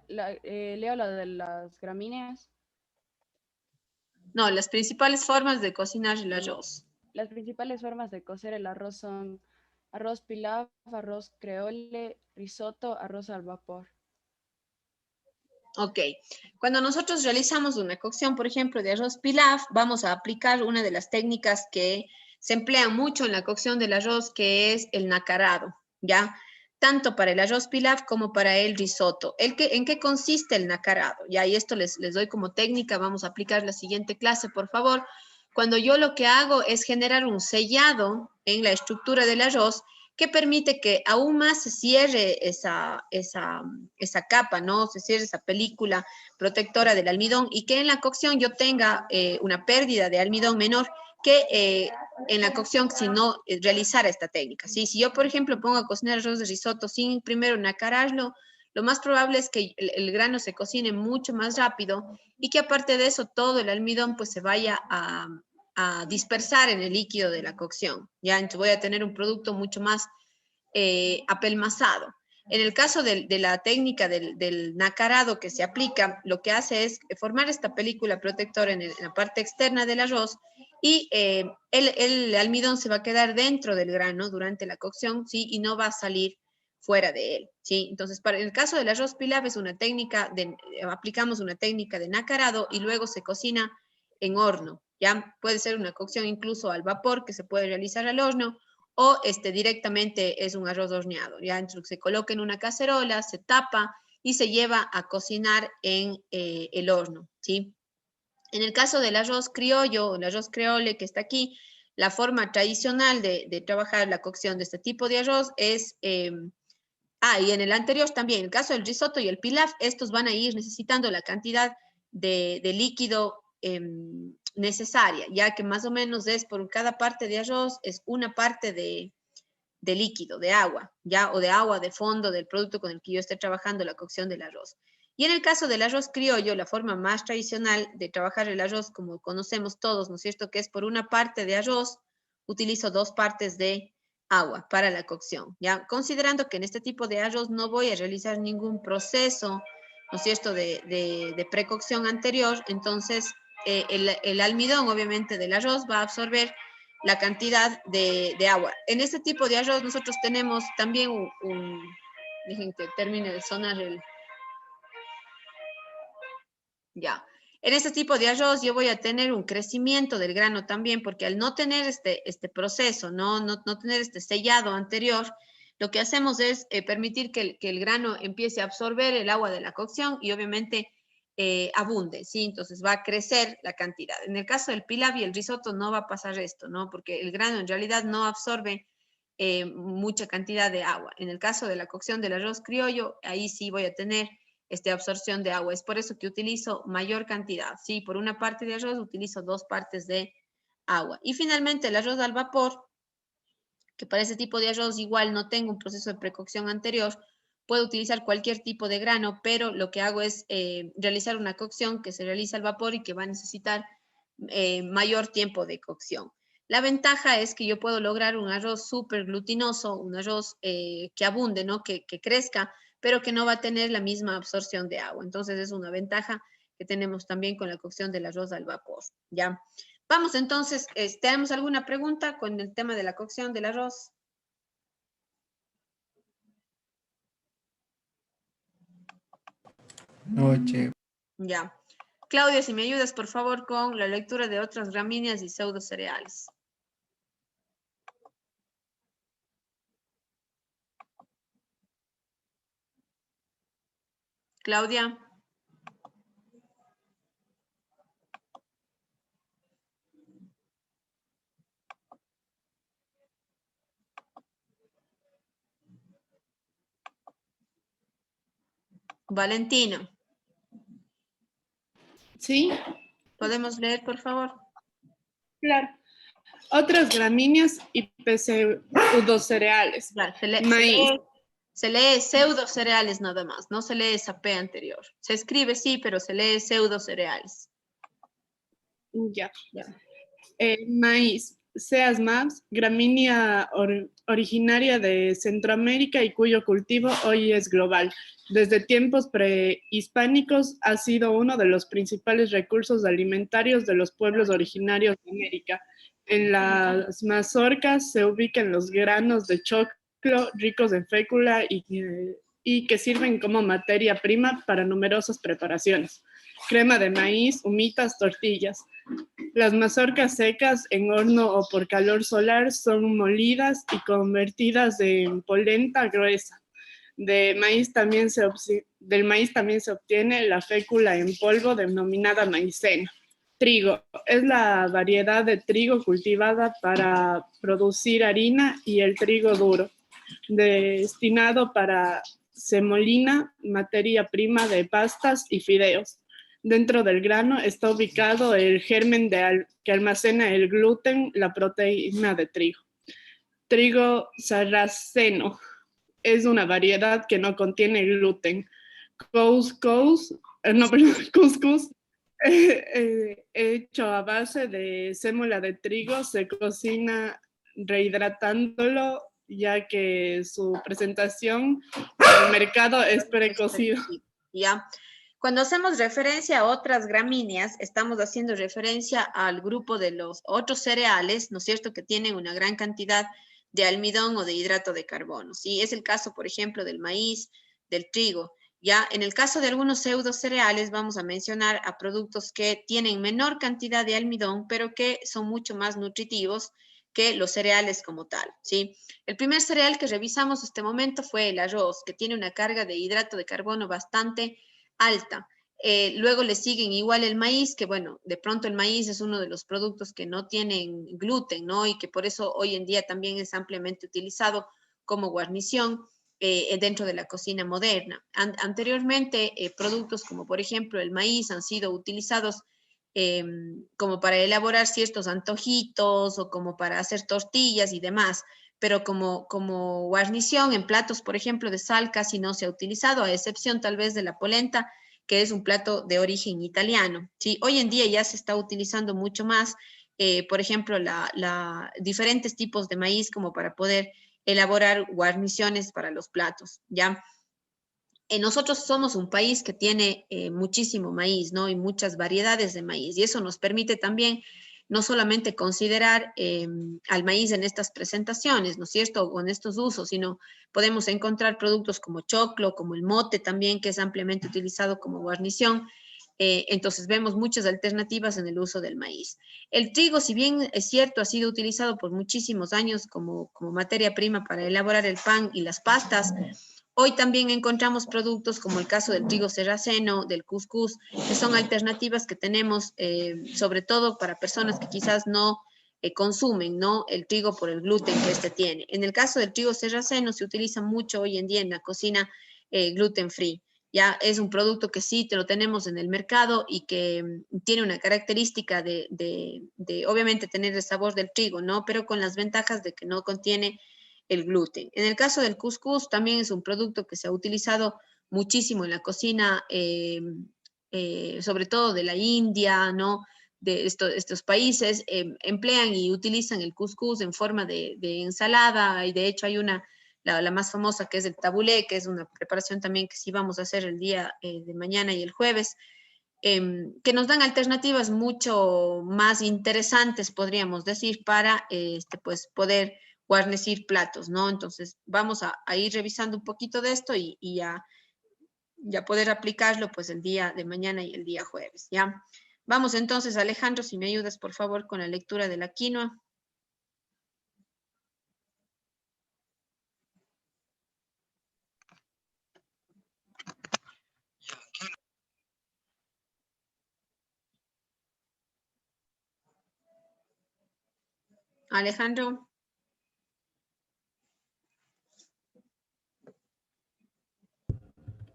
Leo la de las gramíneas. No, las principales formas de cocinar el arroz. Las principales formas de cocer el arroz son arroz pilaf, arroz creole, risotto, arroz al vapor. Ok, cuando nosotros realizamos una cocción, por ejemplo, de arroz pilaf, vamos a aplicar una de las técnicas que se emplean mucho en la cocción del arroz, que es el nacarado, ¿ya? Tanto para el arroz pilaf como para el risotto. ¿En qué consiste el nacarado? Ya, y esto les doy como técnica, vamos a aplicar la siguiente clase, por favor. Cuando yo lo que hago es generar un sellado en la estructura del arroz que permite que aún más se cierre esa capa, ¿no? Se cierre esa película protectora del almidón y que en la cocción yo tenga una pérdida de almidón menor que en la cocción si no realizara esta técnica, ¿sí? Si yo, por ejemplo, pongo a cocinar arroz de risotto sin primero nacararlo, lo más probable es que el grano se cocine mucho más rápido y que aparte de eso todo el almidón pues se vaya a dispersar en el líquido de la cocción, ¿ya? Entonces voy a tener un producto mucho más apelmazado. En el caso de la técnica del nacarado que se aplica, lo que hace es formar esta película protectora en la parte externa del arroz Y el almidón se va a quedar dentro del grano durante la cocción, ¿sí? Y no va a salir fuera de él, ¿sí? Entonces, para el caso del arroz pilaf es una técnica aplicamos una técnica de nacarado y luego se cocina en horno, ¿ya? Puede ser una cocción incluso al vapor que se puede realizar al horno o directamente es un arroz horneado, ¿ya? Entonces, se coloca en una cacerola, se tapa y se lleva a cocinar en el horno, ¿sí? En el caso del arroz criollo, el arroz creole que está aquí, la forma tradicional de trabajar la cocción de este tipo de arroz es, y en el anterior también, en el caso del risotto y el pilaf, estos van a ir necesitando la cantidad de líquido necesaria, ya que más o menos es por cada parte de arroz, es una parte de líquido, de agua, ya, o de agua de fondo del producto con el que yo esté trabajando la cocción del arroz. Y en el caso del arroz criollo, la forma más tradicional de trabajar el arroz, como conocemos todos, ¿no es cierto?, que es por una parte de arroz, utilizo 2 partes de agua para la cocción, ¿ya? Considerando que en este tipo de arroz no voy a realizar ningún proceso, ¿no es cierto?, de precocción anterior, entonces el almidón, obviamente, del arroz va a absorber la cantidad de agua. En este tipo de arroz nosotros tenemos también dejen que termine de sonar ya. En este tipo de arroz yo voy a tener un crecimiento del grano también, porque al no tener este proceso, no tener este sellado anterior, lo que hacemos es permitir que el grano empiece a absorber el agua de la cocción y obviamente abunde, ¿sí? Entonces va a crecer la cantidad. En el caso del pilaf y el risotto no va a pasar esto, ¿no? Porque el grano en realidad no absorbe mucha cantidad de agua. En el caso de la cocción del arroz criollo, ahí sí voy a tener absorción de agua. Es por eso que utilizo mayor cantidad, ¿sí? Por una parte de arroz utilizo 2 partes de agua. Y finalmente el arroz al vapor, que para ese tipo de arroz igual no tengo un proceso de precocción anterior, puedo utilizar cualquier tipo de grano, pero lo que hago es realizar una cocción que se realiza al vapor y que va a necesitar mayor tiempo de cocción. La ventaja es que yo puedo lograr un arroz súper glutinoso, un arroz que abunde, ¿no? Que crezca, pero que no va a tener la misma absorción de agua. Entonces es una ventaja que tenemos también con la cocción del arroz al vapor, ¿ya? Vamos entonces, ¿tenemos alguna pregunta con el tema de la cocción del arroz? Noche. Ya. Claudia, si me ayudas, por favor, con la lectura de otras gramíneas y pseudocereales. Claudia. Valentino. Sí. ¿Podemos leer, por favor? Claro. Otras gramíneas y pseudocereales. Claro, Maíz. Se lee pseudocereales nada más, no se lee esa P anterior. Se escribe sí, pero se lee pseudocereales. Ya. Maíz. Seas maps, gramínea originaria de Centroamérica y cuyo cultivo hoy es global. Desde tiempos prehispánicos ha sido uno de los principales recursos alimentarios de los pueblos originarios de América. En las mazorcas se ubican los granos de choclo ricos en fécula y que sirven como materia prima para numerosas preparaciones. Crema de maíz, humitas, tortillas. Las mazorcas secas en horno o por calor solar son molidas y convertidas en polenta gruesa. Del maíz también se obtiene la fécula en polvo denominada maicena. Trigo. Es la variedad de trigo cultivada para producir harina y el trigo duro, destinado para semolina, materia prima de pastas y fideos. Dentro del grano está ubicado el germen que almacena el gluten, la proteína de trigo. Trigo sarraceno es una variedad que no contiene gluten. Couscous, hecho a base de sémola de trigo, se cocina rehidratándolo, ya que su presentación en el mercado es precocido. Ya. Cuando hacemos referencia a otras gramíneas, estamos haciendo referencia al grupo de los otros cereales, ¿no es cierto?, que tienen una gran cantidad de almidón o de hidrato de carbono, ¿sí? Es el caso, por ejemplo, del maíz, del trigo. Ya en el caso de algunos pseudo cereales, vamos a mencionar a productos que tienen menor cantidad de almidón, pero que son mucho más nutritivos que los cereales como tal, ¿sí? El primer cereal que revisamos este momento fue el arroz, que tiene una carga de hidrato de carbono bastante alta. Luego le siguen igual el maíz, que bueno, de pronto el maíz es uno de los productos que no tienen gluten, ¿no? Y que por eso hoy en día también es ampliamente utilizado como guarnición dentro de la cocina moderna. Anteriormente, productos como por ejemplo el maíz han sido utilizados como para elaborar ciertos antojitos o como para hacer tortillas y demás, pero como guarnición en platos, por ejemplo, de sal casi no se ha utilizado, a excepción tal vez de la polenta, que es un plato de origen italiano. ¿Sí? Hoy en día ya se está utilizando mucho más, por ejemplo, diferentes tipos de maíz como para poder elaborar guarniciones para los platos, ¿ya? Nosotros somos un país que tiene muchísimo maíz, ¿no? Y muchas variedades de maíz, y eso nos permite también no solamente considerar al maíz en estas presentaciones, ¿no es cierto?, o en estos usos, sino podemos encontrar productos como choclo, como el mote también, que es ampliamente utilizado como guarnición. Entonces vemos muchas alternativas en el uso del maíz. El trigo, si bien es cierto, ha sido utilizado por muchísimos años como materia prima para elaborar el pan y las pastas, hoy también encontramos productos como el caso del trigo sarraceno, del cuscús, que son alternativas que tenemos, sobre todo para personas que quizás no consumen, ¿no?, el trigo por el gluten que este tiene. En el caso del trigo sarraceno se utiliza mucho hoy en día en la cocina gluten free. Ya es un producto que sí te lo tenemos en el mercado y que tiene una característica de obviamente tener el sabor del trigo, ¿no?, pero con las ventajas de que no contiene el gluten. En el caso del cuscús también es un producto que se ha utilizado muchísimo en la cocina, sobre todo de la India, ¿no?, de estos países, emplean y utilizan el cuscús en forma de ensalada, y de hecho hay la más famosa, que es el tabulé, que es una preparación también que sí vamos a hacer el día de mañana y el jueves, que nos dan alternativas mucho más interesantes, podríamos decir, para pues poder guarnecir platos, ¿no? Entonces vamos a ir revisando un poquito de esto y ya poder aplicarlo pues el día de mañana y el día jueves, ¿ya? Vamos entonces, Alejandro, si me ayudas por favor con la lectura de la quinoa. Alejandro.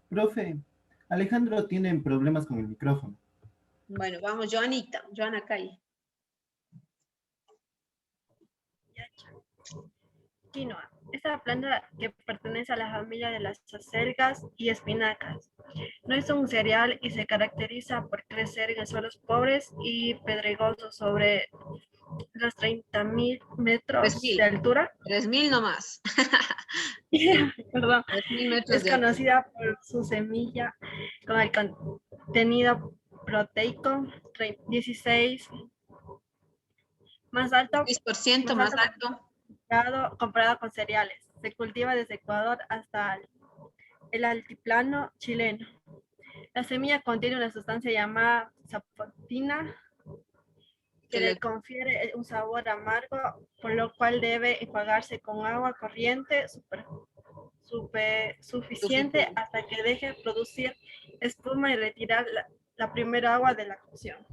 Profe, Alejandro tiene problemas con el micrófono. Bueno, vamos, Joana Calle. Quinoa. Esta planta que pertenece a la familia de las acelgas y espinacas. No es un cereal y se caracteriza por crecer en suelos pobres y pedregosos sobre los 30.000 metros de altura. 3.000 nomás. Perdón. 3.000 metros Es de altura. conocida por su semilla con el contenido proteico 16 más alto, 6% más alto. comparado con cereales. Se cultiva desde Ecuador hasta el altiplano chileno. La semilla contiene una sustancia llamada sapotina que le confiere un sabor amargo, por lo cual debe enjuagarse con agua corriente suficiente hasta que deje producir espuma y retirar la primera agua de la cocción.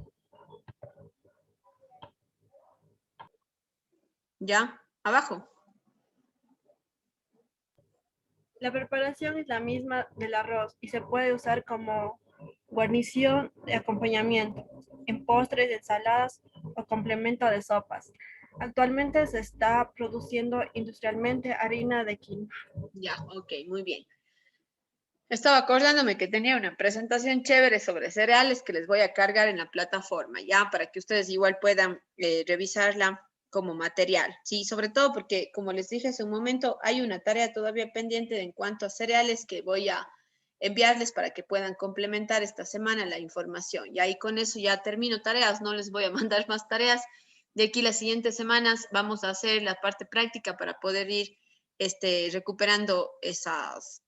Ya, abajo. La preparación es la misma del arroz y se puede usar como guarnición de acompañamiento, en postres, ensaladas o complemento de sopas. Actualmente se está produciendo industrialmente harina de quinoa. Ya, ok, muy bien. Estaba acordándome que tenía una presentación chévere sobre cereales que les voy a cargar en la plataforma, ya, para que ustedes igual puedan revisarla como material, sí, sobre todo porque, como les dije hace un momento, hay una tarea todavía pendiente en cuanto a cereales que voy a enviarles para que puedan complementar esta semana la información. Y ahí con eso ya termino tareas, no les voy a mandar más tareas. De aquí las siguientes semanas vamos a hacer la parte práctica para poder ir recuperando esas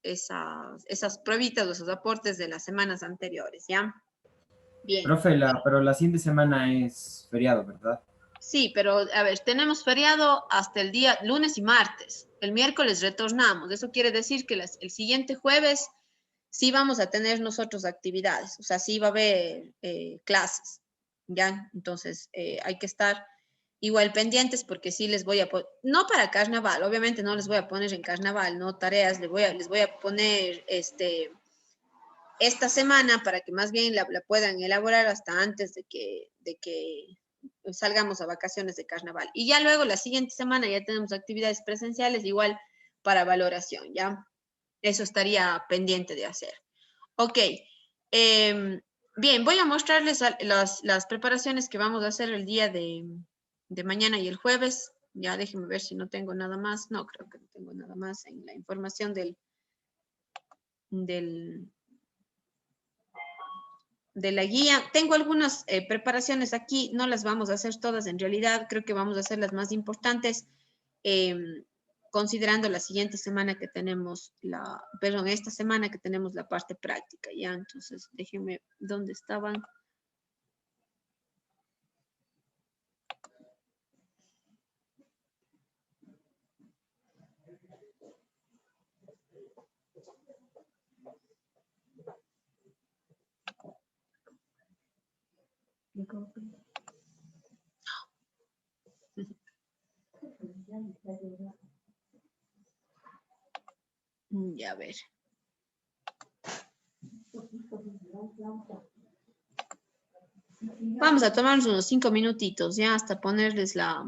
pruebitas o esos aportes de las semanas anteriores, ¿ya? Bien. Profe, pero la siguiente semana es feriado, ¿verdad? Sí, pero a ver, tenemos feriado hasta el día lunes y martes. El miércoles retornamos. Eso quiere decir que el siguiente jueves sí vamos a tener nosotros actividades. O sea, sí va a haber clases, ¿ya? Entonces, hay que estar igual pendientes porque sí les voy a poner, no para carnaval, obviamente no les voy a poner en carnaval, no tareas, les voy a poner esta semana para que más bien la puedan elaborar hasta antes de que salgamos a vacaciones de carnaval. Y ya luego la siguiente semana ya tenemos actividades presenciales igual para valoración, ¿ya? Eso estaría pendiente de hacer. Ok. Bien, voy a mostrarles las preparaciones que vamos a hacer el día de mañana y el jueves. Ya déjenme ver si no tengo nada más. No, creo que no tengo nada más en la información de la guía. Tengo algunas preparaciones aquí, no las vamos a hacer todas en realidad, creo que vamos a hacer las más importantes, considerando la siguiente semana que tenemos, esta semana que tenemos la parte práctica, ¿ya? Entonces, déjenme, ¿dónde estaban? Ya, a ver. Vamos a tomarnos unos 5 minutitos, ya, hasta ponerles la...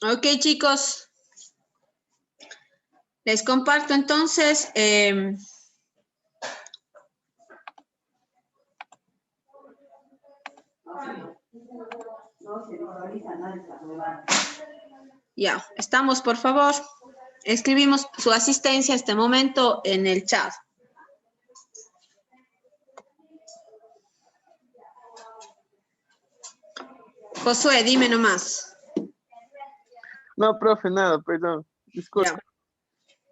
Ok, chicos. Les comparto entonces... Ya, estamos, por favor. Escribimos su asistencia a este momento en el chat. Josué, dime nomás. No, profe, nada, perdón. Disculpe. Ya.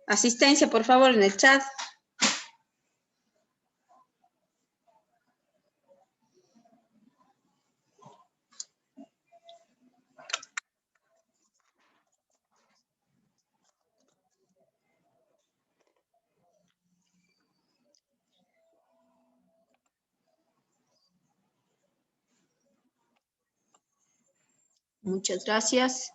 Asistencia, por favor, en el chat. Muchas gracias.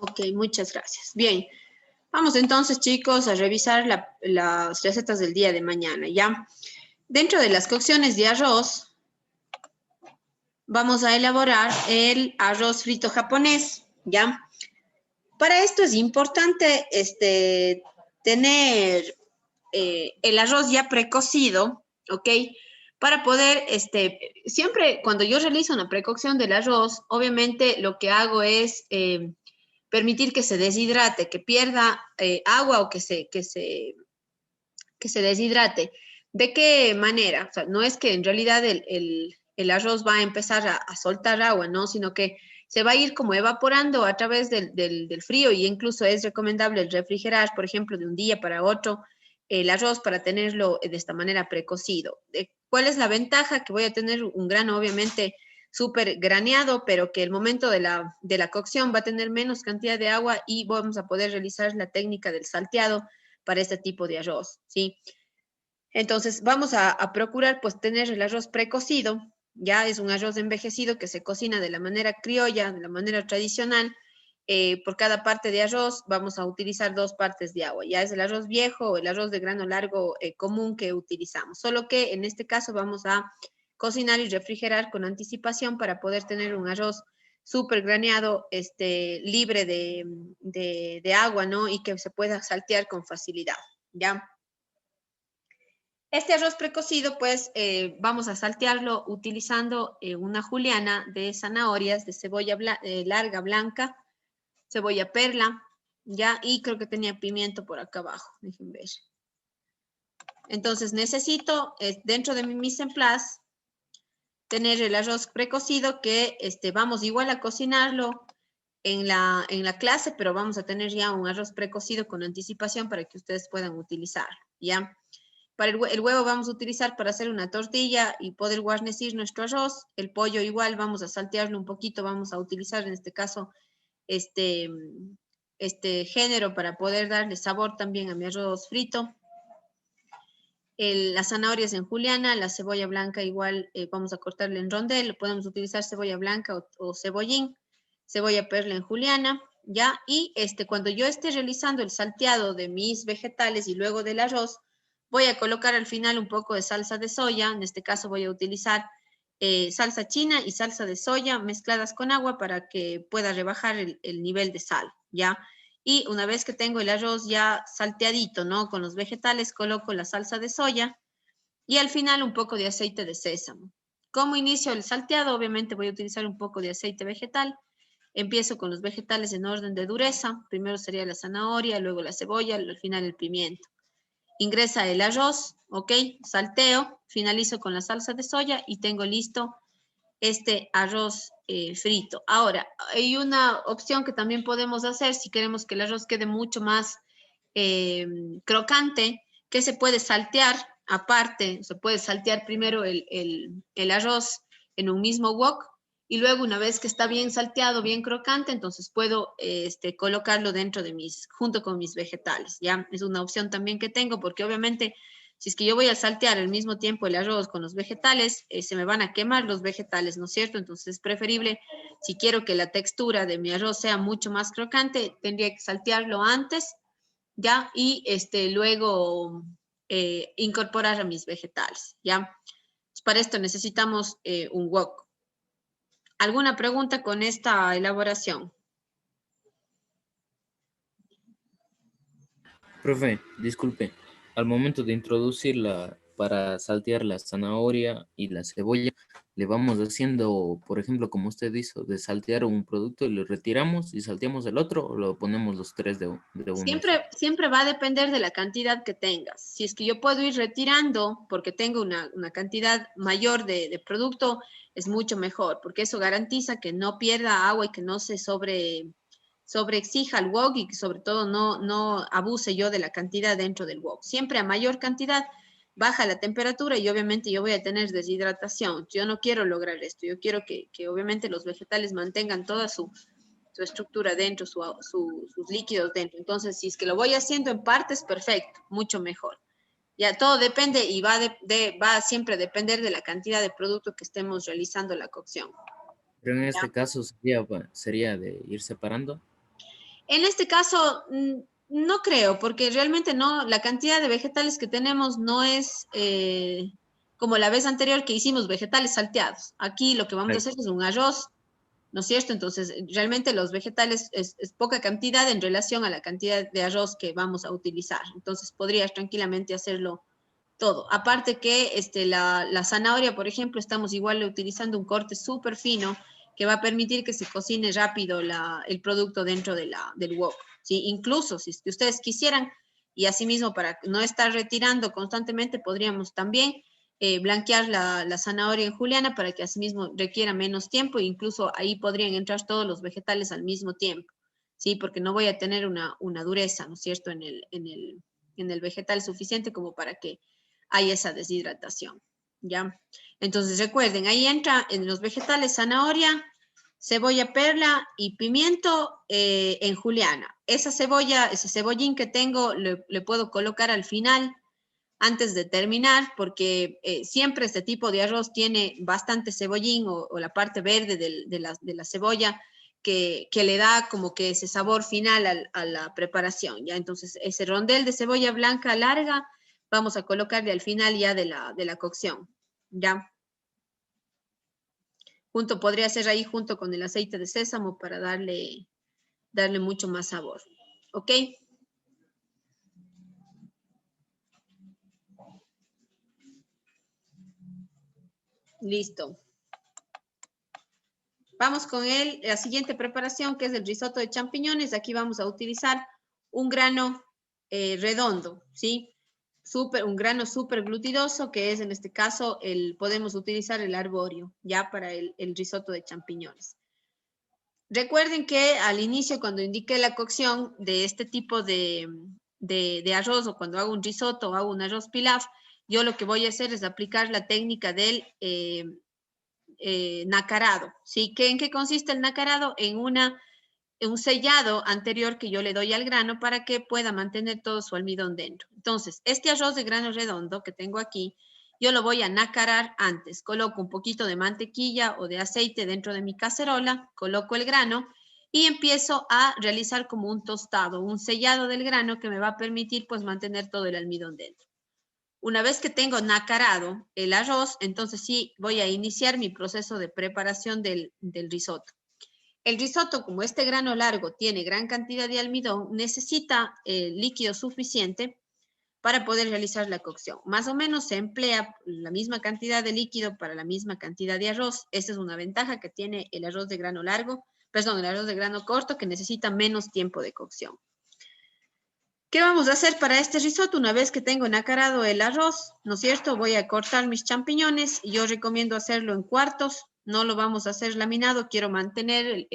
Ok, muchas gracias. Bien, vamos entonces, chicos, a revisar las recetas del día de mañana, ¿ya? Dentro de las cocciones de arroz, vamos a elaborar el arroz frito japonés, ¿ya? Para esto es importante tener el arroz ya precocido, ¿ok? Para poder, siempre cuando yo realizo una precocción del arroz, obviamente lo que hago es permitir que se deshidrate, que pierda agua o que se deshidrate. ¿De qué manera? O sea, no es que en realidad el arroz va a empezar a soltar agua, ¿no? Sino que se va a ir como evaporando a través del frío y incluso es recomendable el refrigerar, por ejemplo, de un día para otro el arroz para tenerlo de esta manera precocido. ¿Cuál es la ventaja? Que voy a tener un grano obviamente súper graneado, pero que el momento de la cocción va a tener menos cantidad de agua y vamos a poder realizar la técnica del salteado para este tipo de arroz, ¿sí? Entonces vamos a procurar pues tener el arroz precocido, ya es un arroz envejecido que se cocina de la manera criolla, de la manera tradicional. Por cada parte de arroz vamos a utilizar 2 partes de agua, ya es el arroz viejo o el arroz de grano largo común que utilizamos, solo que en este caso vamos a cocinar y refrigerar con anticipación para poder tener un arroz súper graneado, libre de agua, ¿no? Y que se pueda saltear con facilidad, ¿ya? Este arroz precocido, pues, vamos a saltearlo utilizando una juliana de zanahorias, de cebolla larga, blanca, cebolla perla, ¿ya? Y creo que tenía pimiento por acá abajo, déjenme ver. Entonces, necesito, dentro de mi mise en place, tener el arroz precocido que vamos igual a cocinarlo en la clase, pero vamos a tener ya un arroz precocido con anticipación para que ustedes puedan utilizarlo, ¿ya? Para el huevo vamos a utilizar para hacer una tortilla y poder guarnecer nuestro arroz. El pollo igual vamos a saltearlo un poquito, vamos a utilizar en este caso este género para poder darle sabor también a mi arroz frito. Las zanahorias en juliana, la cebolla blanca igual vamos a cortarle en rondel, podemos utilizar cebolla blanca o cebollín, cebolla perla en juliana, ¿ya? Y cuando yo esté realizando el salteado de mis vegetales y luego del arroz, voy a colocar al final un poco de salsa de soya, en este caso voy a utilizar salsa china y salsa de soya mezcladas con agua para que pueda rebajar el nivel de sal, ¿ya? Y una vez que tengo el arroz ya salteadito, ¿no? Con los vegetales, coloco la salsa de soya y al final un poco de aceite de sésamo. ¿Cómo inicio el salteado? Obviamente voy a utilizar un poco de aceite vegetal. Empiezo con los vegetales en orden de dureza. Primero sería la zanahoria, luego la cebolla, al final el pimiento. Ingresa el arroz, ¿ok? Salteo, finalizo con la salsa de soya y tengo listo este arroz frito. Ahora, hay una opción que también podemos hacer si queremos que el arroz quede mucho más crocante, que se puede saltear aparte, se puede saltear primero el arroz en un mismo wok y luego una vez que está bien salteado, bien crocante, entonces puedo colocarlo dentro de junto con mis vegetales, ¿ya? Es una opción también que tengo porque obviamente si es que yo voy a saltear al mismo tiempo el arroz con los vegetales, se me van a quemar los vegetales, ¿no es cierto? Entonces es preferible, si quiero que la textura de mi arroz sea mucho más crocante, tendría que saltearlo antes, ¿ya? Y luego incorporar a mis vegetales, ¿ya? Para esto necesitamos un wok. ¿Alguna pregunta con esta elaboración? Profe, disculpe. Al momento de introducirla para saltear la zanahoria y la cebolla, le vamos haciendo, por ejemplo, como usted hizo, de saltear un producto y lo retiramos y salteamos el otro, o lo ponemos los tres de uno. Siempre va a depender de la cantidad que tengas. Si es que yo puedo ir retirando porque tengo una cantidad mayor de producto, es mucho mejor, porque eso garantiza que no pierda agua y que no se sobreexija el wok y que sobre todo no abuse yo de la cantidad dentro del wok. Siempre a mayor cantidad baja la temperatura y obviamente yo voy a tener deshidratación. Yo no quiero lograr esto. Yo quiero que obviamente los vegetales mantengan toda su estructura dentro, sus líquidos dentro. Entonces, si es que lo voy haciendo en partes, perfecto, mucho mejor. Ya todo depende y va a siempre depender de la cantidad de producto que estemos realizando la cocción. Pero en este caso sería de ir separando. En este caso, no creo, porque realmente no, la cantidad de vegetales que tenemos no es como la vez anterior que hicimos vegetales salteados. Aquí lo que vamos a hacer es un arroz, ¿no es cierto? Entonces, realmente los vegetales es poca cantidad en relación a la cantidad de arroz que vamos a utilizar. Entonces, podrías tranquilamente hacerlo todo. Aparte que la zanahoria, por ejemplo, estamos igual utilizando un corte súper fino que va a permitir que se cocine rápido el producto dentro del wok. ¿Sí? Incluso si es que ustedes quisieran, y asimismo para no estar retirando constantemente, podríamos también blanquear la zanahoria en juliana para que asimismo requiera menos tiempo e incluso ahí podrían entrar todos los vegetales al mismo tiempo, ¿sí? Porque no voy a tener una dureza, ¿no es cierto?, en el vegetal suficiente como para que haya esa deshidratación, ¿ya? Entonces recuerden, ahí entra en los vegetales zanahoria, cebolla perla y pimiento en juliana. Esa cebolla, ese cebollín que tengo, le puedo colocar al final antes de terminar, porque siempre este tipo de arroz tiene bastante cebollín o la parte verde de la cebolla que le da como que ese sabor final a la preparación, ¿ya? Entonces, ese rondel de cebolla blanca larga vamos a colocarle al final ya de la cocción, ¿ya? Podría ser ahí junto con el aceite de sésamo para darle mucho más sabor. ¿Ok? Listo. Vamos con la siguiente preparación, que es el risotto de champiñones. Aquí vamos a utilizar un grano redondo, ¿sí? Un grano súper glutidoso, que es en este caso, podemos utilizar el arbóreo, ya para el risotto de champiñones. Recuerden que al inicio, cuando indiqué la cocción de este tipo de arroz, o cuando hago un risotto o hago un arroz pilaf, yo lo que voy a hacer es aplicar la técnica del nacarado, ¿sí? ¿En qué consiste el nacarado? En un sellado anterior que yo le doy al grano para que pueda mantener todo su almidón dentro. Entonces, este arroz de grano redondo que tengo aquí, yo lo voy a nacarar antes. Coloco un poquito de mantequilla o de aceite dentro de mi cacerola, coloco el grano y empiezo a realizar como un tostado, un sellado del grano que me va a permitir pues mantener todo el almidón dentro. Una vez que tengo nacarado el arroz, entonces sí voy a iniciar mi proceso de preparación del risotto. El risotto, como este grano largo tiene gran cantidad de almidón, necesita líquido suficiente para poder realizar la cocción. Más o menos se emplea la misma cantidad de líquido para la misma cantidad de arroz. Esa es una ventaja que tiene el arroz de grano el arroz de grano corto, que necesita menos tiempo de cocción. ¿Qué vamos a hacer para este risotto? Una vez que tengo nacarado el arroz, ¿no es cierto? Voy a cortar mis champiñones. Yo recomiendo hacerlo en cuartos. No lo vamos a hacer laminado. Quiero mantener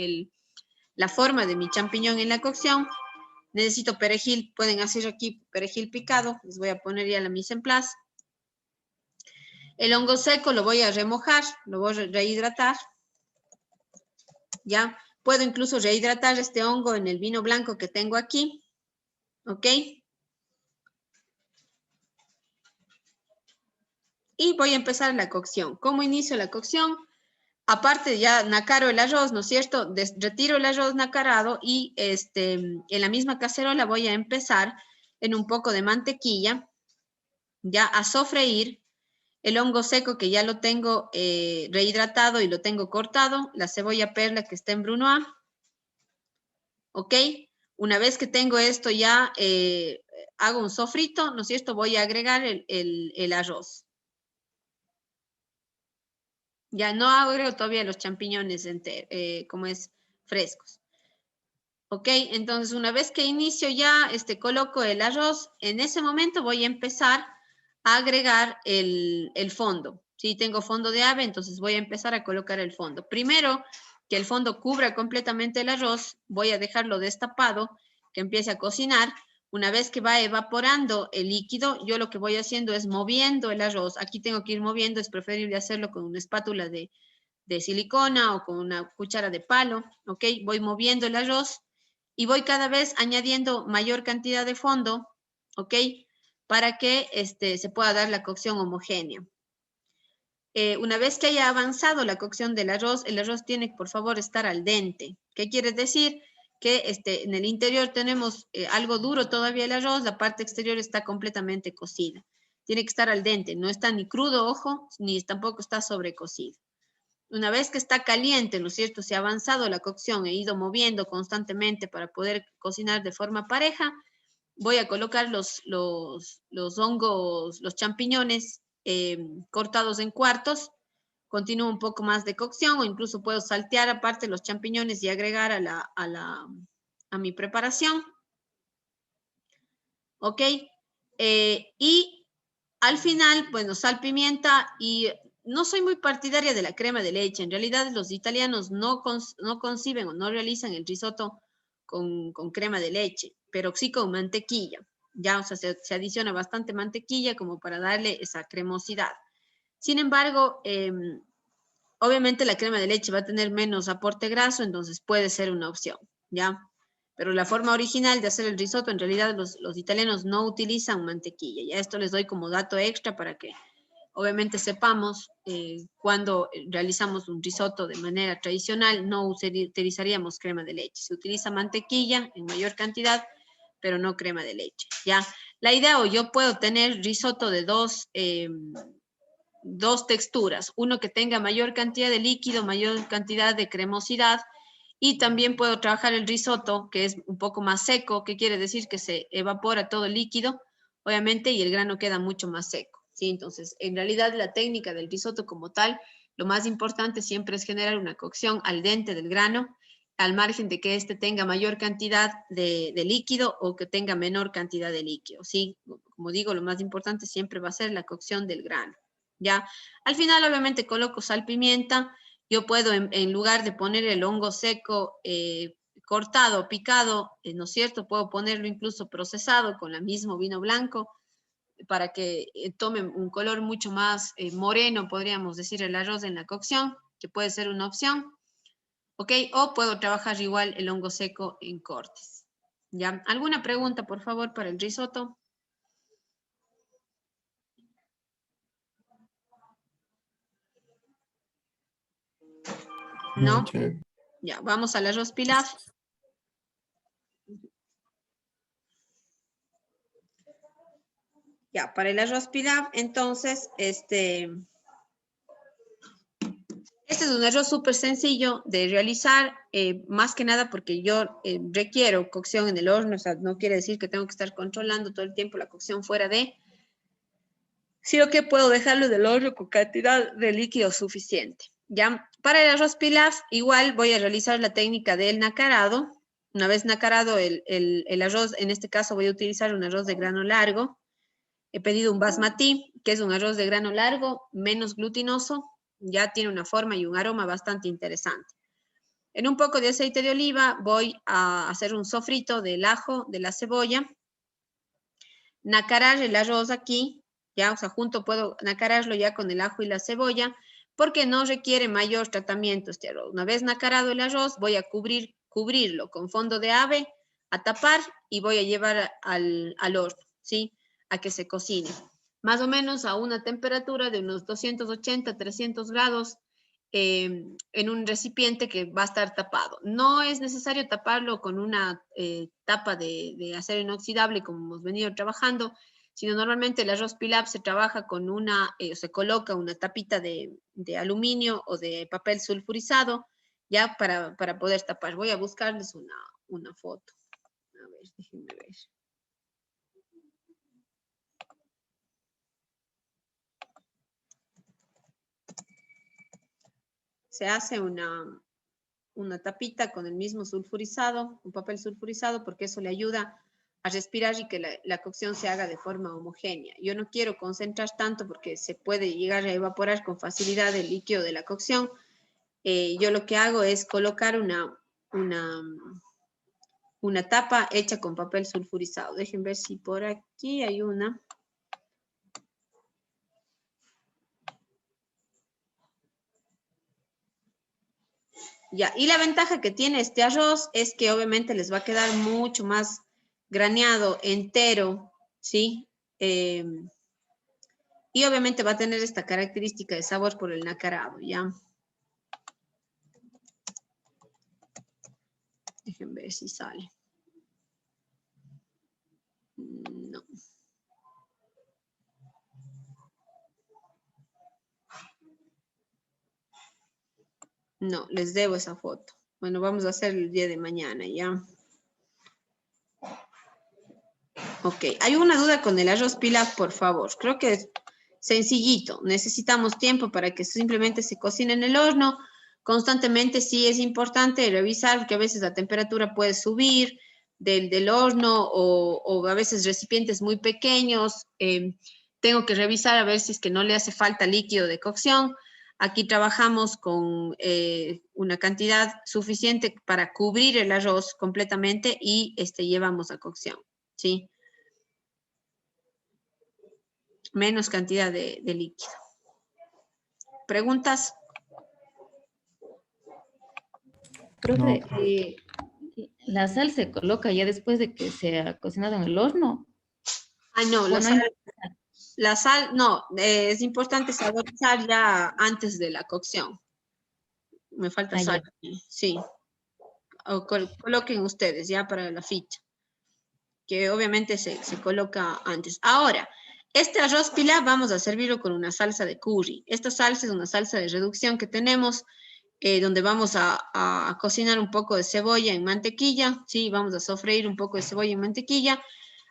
la forma de mi champiñón en la cocción. Necesito perejil. Pueden hacer aquí perejil picado. Les voy a poner ya la mise en place. El hongo seco lo voy a remojar. Lo voy a rehidratar. ¿Ya? Puedo incluso rehidratar este hongo en el vino blanco que tengo aquí. ¿Ok? Y voy a empezar la cocción. ¿Cómo inicio la cocción? Aparte ya nacaro el arroz, ¿no es cierto? Retiro el arroz nacarado y en la misma cacerola voy a empezar en un poco de mantequilla, ya a sofreír el hongo seco que ya lo tengo rehidratado y lo tengo cortado, la cebolla perla que está en brunoise. ¿Ok? Una vez que tengo esto ya hago un sofrito, ¿no es cierto? Voy a agregar el arroz. Ya no agrego todavía los champiñones como es frescos. ¿Ok? Entonces, una vez que inicio ya, coloco el arroz, en ese momento voy a empezar a agregar el fondo. Si tengo fondo de ave, entonces voy a empezar a colocar el fondo. Primero, que el fondo cubra completamente el arroz, voy a dejarlo destapado, que empiece a cocinar. Una vez que va evaporando el líquido, yo lo que voy haciendo es moviendo el arroz. Aquí tengo que ir moviendo, es preferible hacerlo con una espátula de silicona o con una cuchara de palo, ¿ok? Voy moviendo el arroz y voy cada vez añadiendo mayor cantidad de fondo, ¿ok? Para que se pueda dar la cocción homogénea. Una vez que haya avanzado la cocción del arroz, el arroz tiene, por favor, estar al dente. ¿Qué quiere decir? Que en el interior tenemos algo duro todavía el arroz, la parte exterior está completamente cocida. Tiene que estar al dente, no está ni crudo, ojo, ni tampoco está sobrecocido. Una vez que está caliente, ¿no es cierto? Se ha avanzado la cocción, he ido moviendo constantemente para poder cocinar de forma pareja. Voy a colocar los hongos, los champiñones cortados en cuartos. Continúo un poco más de cocción o incluso puedo saltear aparte los champiñones y agregar a mi preparación. ¿Ok? Y al final, bueno, sal, pimienta y no soy muy partidaria de la crema de leche. En realidad los italianos no conciben o no realizan el risotto con crema de leche, pero sí con mantequilla. Ya, o sea, se adiciona bastante mantequilla como para darle esa cremosidad. Sin embargo, obviamente la crema de leche va a tener menos aporte graso, entonces puede ser una opción, ¿ya? Pero la forma original de hacer el risotto, en realidad los italianos no utilizan mantequilla. Ya esto les doy como dato extra para que obviamente sepamos cuando realizamos un risotto de manera tradicional, no utilizaríamos crema de leche. Se utiliza mantequilla en mayor cantidad, pero no crema de leche, ¿ya? La idea, o yo puedo tener risotto de dos texturas, uno que tenga mayor cantidad de líquido, mayor cantidad de cremosidad, y también puedo trabajar el risotto, que es un poco más seco, que quiere decir que se evapora todo el líquido, obviamente, y el grano queda mucho más seco, ¿sí? Entonces, en realidad, la técnica del risotto como tal, lo más importante siempre es generar una cocción al dente del grano, al margen de que éste tenga mayor cantidad de líquido o que tenga menor cantidad de líquido, ¿sí? Como digo, lo más importante siempre va a ser la cocción del grano, ¿ya? Al final, obviamente, coloco sal, pimienta. Yo puedo, en lugar de poner el hongo seco cortado, picado, ¿no es cierto? Puedo ponerlo incluso procesado con el mismo vino blanco para que tome un color mucho más moreno, podríamos decir, el arroz en la cocción, que puede ser una opción. ¿Ok? O puedo trabajar igual el hongo seco en cortes. ¿Ya? ¿Alguna pregunta, por favor, para el risotto? ¿No? Ya, vamos al arroz pilaf. Ya, para el arroz pilaf, entonces, este es un arroz súper sencillo de realizar, más que nada porque yo requiero cocción en el horno, o sea, no quiere decir que tengo que estar controlando todo el tiempo la cocción fuera de, sino que puedo dejarlo del horno con cantidad de líquido suficiente. ¿Ya? Para el arroz pilaf, igual voy a realizar la técnica del nacarado. Una vez nacarado el arroz, en este caso voy a utilizar un arroz de grano largo. He pedido un basmati, que es un arroz de grano largo, menos glutinoso, ya tiene una forma y un aroma bastante interesante. En un poco de aceite de oliva voy a hacer un sofrito del ajo, de la cebolla, nacarar el arroz aquí, ya, o sea, junto puedo nacararlo ya con el ajo y la cebolla, porque no requiere mayor tratamiento este arroz. Una vez nacarado el arroz, voy a cubrirlo con fondo de ave, a tapar y voy a llevar al horno, ¿sí? A que se cocine. Más o menos a una temperatura de unos 280, 300 grados en un recipiente que va a estar tapado. No es necesario taparlo con una tapa de acero inoxidable como hemos venido trabajando, sino normalmente el arroz pilaf se trabaja con se coloca una tapita de aluminio o de papel sulfurizado ya para poder tapar. Voy a buscarles una foto. A ver, déjenme ver. Se hace una tapita con el mismo sulfurizado, un papel sulfurizado, porque eso le ayuda a respirar y que la cocción se haga de forma homogénea. Yo no quiero concentrar tanto porque se puede llegar a evaporar con facilidad el líquido de la cocción. Yo lo que hago es colocar una tapa hecha con papel sulfurizado. Dejen ver si por aquí hay una. Ya, y la ventaja que tiene este arroz es que obviamente les va a quedar mucho más graneado, entero, ¿sí? Y obviamente va a tener esta característica de sabor por el nacarado, ¿ya? Déjenme ver si sale. No. No, les debo esa foto. Bueno, vamos a hacerlo el día de mañana, ¿ya? Ok, ¿hay una duda con el arroz pilaf, por favor? Creo que es sencillito. Necesitamos tiempo para que simplemente se cocine en el horno. Constantemente sí es importante revisar que a veces la temperatura puede subir del horno o a veces recipientes muy pequeños. Tengo que revisar a ver si es que no le hace falta líquido de cocción. Aquí trabajamos con una cantidad suficiente para cubrir el arroz completamente y llevamos a cocción, ¿sí? Menos cantidad de líquido. ¿Preguntas? Profe, No. la sal se coloca ya después de que se ha cocinado en el horno. Ah, no, la sal, no, es importante saborizar ya antes de la cocción. Me falta sal aquí, sí. O coloquen ustedes ya para la ficha, que obviamente se coloca antes. Ahora, Este arroz pilaf vamos a servirlo con una salsa de curry. Esta salsa es una salsa de reducción que tenemos, donde vamos a cocinar un poco de cebolla en mantequilla, ¿sí? Vamos a sofreír un poco de cebolla en mantequilla,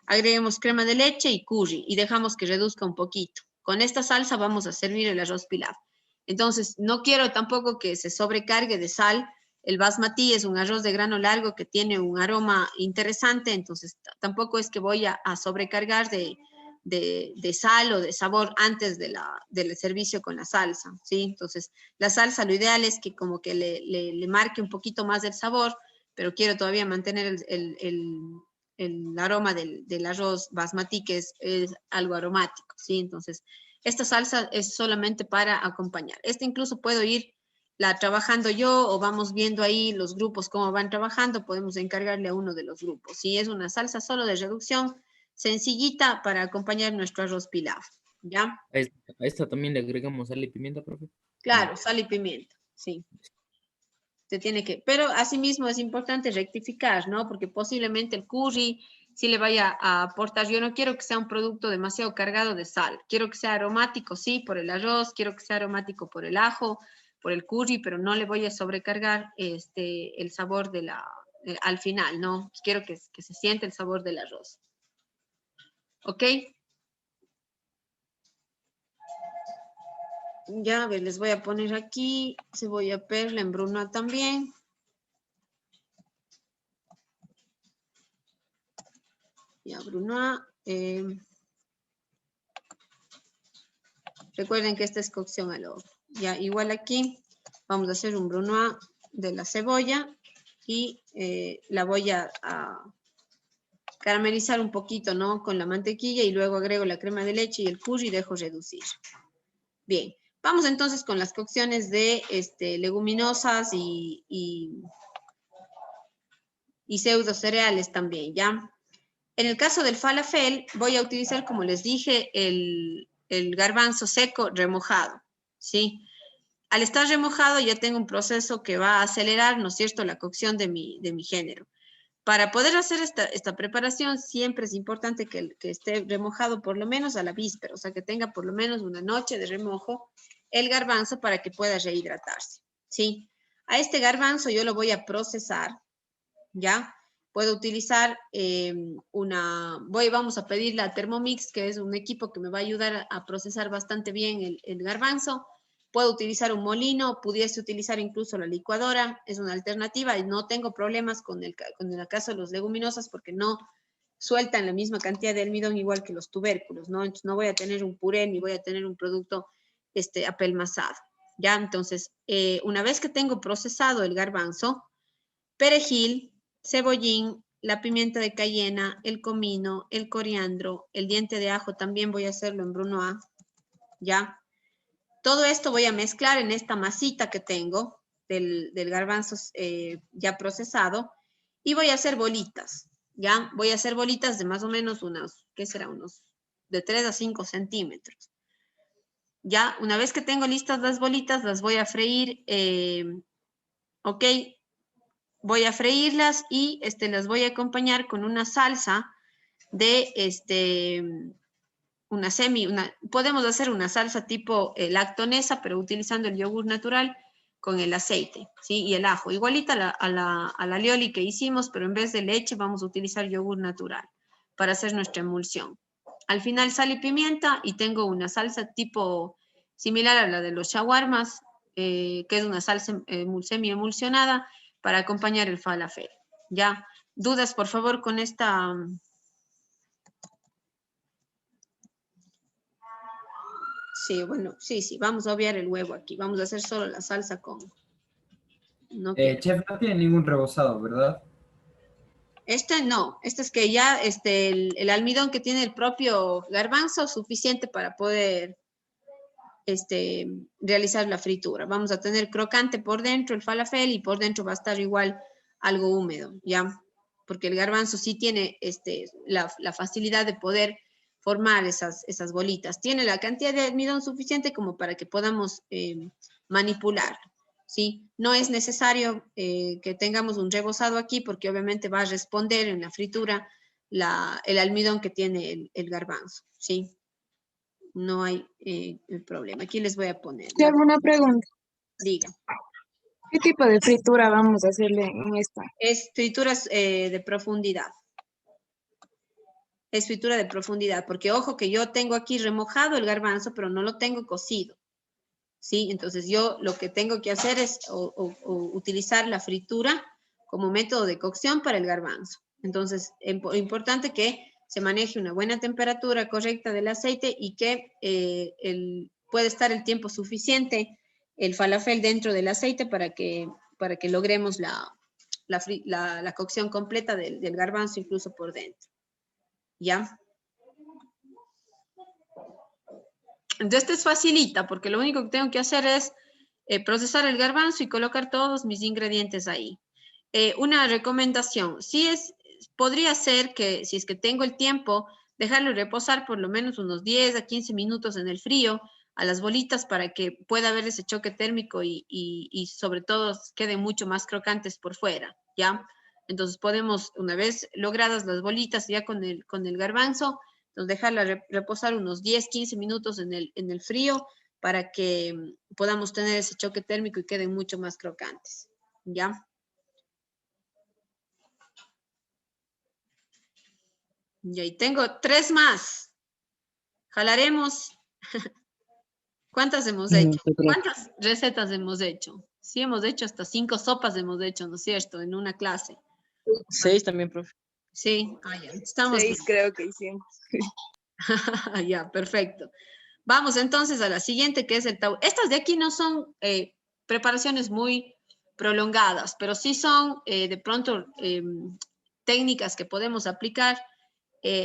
agreguemos crema de leche y curry y dejamos que reduzca un poquito. Con esta salsa vamos a servir el arroz pilaf. Entonces, no quiero tampoco que se sobrecargue de sal. El basmati es un arroz de grano largo que tiene un aroma interesante, entonces tampoco es que voy a sobrecargar de sal o de sabor antes del servicio con la salsa, ¿sí? Entonces, la salsa lo ideal es que como que le marque un poquito más del sabor, pero quiero todavía mantener el aroma del arroz basmati, que es algo aromático, ¿sí? Entonces, esta salsa es solamente para acompañar. Incluso puedo irla trabajando yo o vamos viendo ahí los grupos cómo van trabajando, podemos encargarle a uno de los grupos. ¿Sí? Es una salsa solo de reducción, sencillita para acompañar nuestro arroz pilaf, ¿ya? A esta también le agregamos sal y pimienta, profe. Claro, sal y pimienta, sí. Se tiene que, pero asimismo es importante rectificar, ¿no? Porque posiblemente el curry sí le vaya a aportar. Yo no quiero que sea un producto demasiado cargado de sal. Quiero que sea aromático, sí, por el arroz, quiero que sea aromático por el ajo, por el curry, pero no le voy a sobrecargar el sabor al final, ¿no? Quiero que se siente el sabor del arroz. ¿Ok? Ya, a ver, les voy a poner aquí cebolla perla en brunoise también. Ya, brunoise. Recuerden que esta es cocción al horno. Ya, igual aquí vamos a hacer un brunoise de la cebolla y la voy a caramelizar un poquito, ¿no? Con la mantequilla y luego agrego la crema de leche y el curry y dejo reducir. Bien. Vamos entonces con las cocciones de leguminosas y pseudo cereales también, ¿ya? En el caso del falafel, voy a utilizar, como les dije, el garbanzo seco remojado, ¿sí? Al estar remojado ya tengo un proceso que va a acelerar, ¿no es cierto?, la cocción de mi género. Para poder hacer esta preparación, siempre es importante que esté remojado por lo menos a la víspera, o sea, que tenga por lo menos una noche de remojo el garbanzo para que pueda rehidratarse, ¿sí? A este garbanzo yo lo voy a procesar, ¿ya? Puedo utilizar vamos a pedirle a Thermomix, que es un equipo que me va a ayudar a procesar bastante bien el garbanzo. Puedo utilizar un molino, pudiese utilizar incluso la licuadora, es una alternativa y no tengo problemas con el caso de los leguminosas porque no sueltan la misma cantidad de almidón igual que los tubérculos, ¿no? Entonces no voy a tener un puré ni voy a tener un producto apelmazado, ¿ya? Entonces, una vez que tengo procesado el garbanzo, perejil, cebollín, la pimienta de cayena, el comino, el coriandro, el diente de ajo también voy a hacerlo en brunoise, ¿ya? Todo esto voy a mezclar en esta masita que tengo del garbanzo ya procesado y voy a hacer bolitas, ¿ya? Voy a hacer bolitas de más o menos ¿qué será? Unos de 3 a 5 centímetros. Ya, una vez que tengo listas las bolitas, las voy a freír, ¿ok? Voy a freírlas y las voy a acompañar con una salsa de podemos hacer una salsa tipo lactonesa, pero utilizando el yogur natural con el aceite, ¿sí? Y el ajo. Igualita a la alioli que hicimos, pero en vez de leche vamos a utilizar yogur natural para hacer nuestra emulsión. Al final sal y pimienta y tengo una salsa tipo similar a la de los shawarmas, que es una salsa semi-emulsionada para acompañar el falafel. ¿Ya? ¿Dudas, por favor, con esta? Sí, bueno, sí, vamos a obviar el huevo aquí. Vamos a hacer solo la salsa con... Chef, no tiene ningún rebozado, ¿verdad? No, es que ya el almidón que tiene el propio garbanzo es suficiente para poder realizar la fritura. Vamos a tener crocante por dentro el falafel y por dentro va a estar igual algo húmedo, ¿ya? Porque el garbanzo sí tiene la facilidad de poder formar esas bolitas. Tiene la cantidad de almidón suficiente como para que podamos manipular, ¿sí? No es necesario que tengamos un rebozado aquí porque obviamente va a responder en la fritura el almidón que tiene el garbanzo, ¿sí? no hay el problema. Aquí les voy a poner. Te hago una pregunta. Diga. ¿Qué tipo de fritura vamos a hacerle en esta? Es frituras de profundidad. Es fritura de profundidad, porque ojo que yo tengo aquí remojado el garbanzo, pero no lo tengo cocido. ¿Sí? Entonces yo lo que tengo que hacer es utilizar la fritura como método de cocción para el garbanzo. Entonces, importante que se maneje una buena temperatura correcta del aceite y que puede estar el tiempo suficiente el falafel dentro del aceite para que logremos la cocción completa del garbanzo incluso por dentro. ¿Ya? Entonces, esto es facilita porque lo único que tengo que hacer es procesar el garbanzo y colocar todos mis ingredientes ahí. Una recomendación, podría ser que si es que tengo el tiempo, dejarlo reposar por lo menos unos 10 a 15 minutos en el frío a las bolitas para que pueda haber ese choque térmico y sobre todo queden mucho más crocantes por fuera, ¿ya? Entonces podemos, una vez logradas las bolitas ya con el garbanzo, entonces dejarla reposar unos 10, 15 minutos en el frío para que podamos tener ese choque térmico y queden mucho más crocantes, ¿ya? Y ahí tengo 3 más. Jalaremos. ¿Cuántas hemos hecho? ¿Cuántas recetas hemos hecho? Sí, hemos hecho hasta 5 sopas hemos hecho, ¿no es cierto? En una clase. 6 también, profe. Sí, ya. Estamos 6 creo que hicimos. Ya, perfecto. Vamos entonces a la siguiente, que es el tabú. Estas de aquí no son preparaciones muy prolongadas, pero sí son de pronto técnicas que podemos aplicar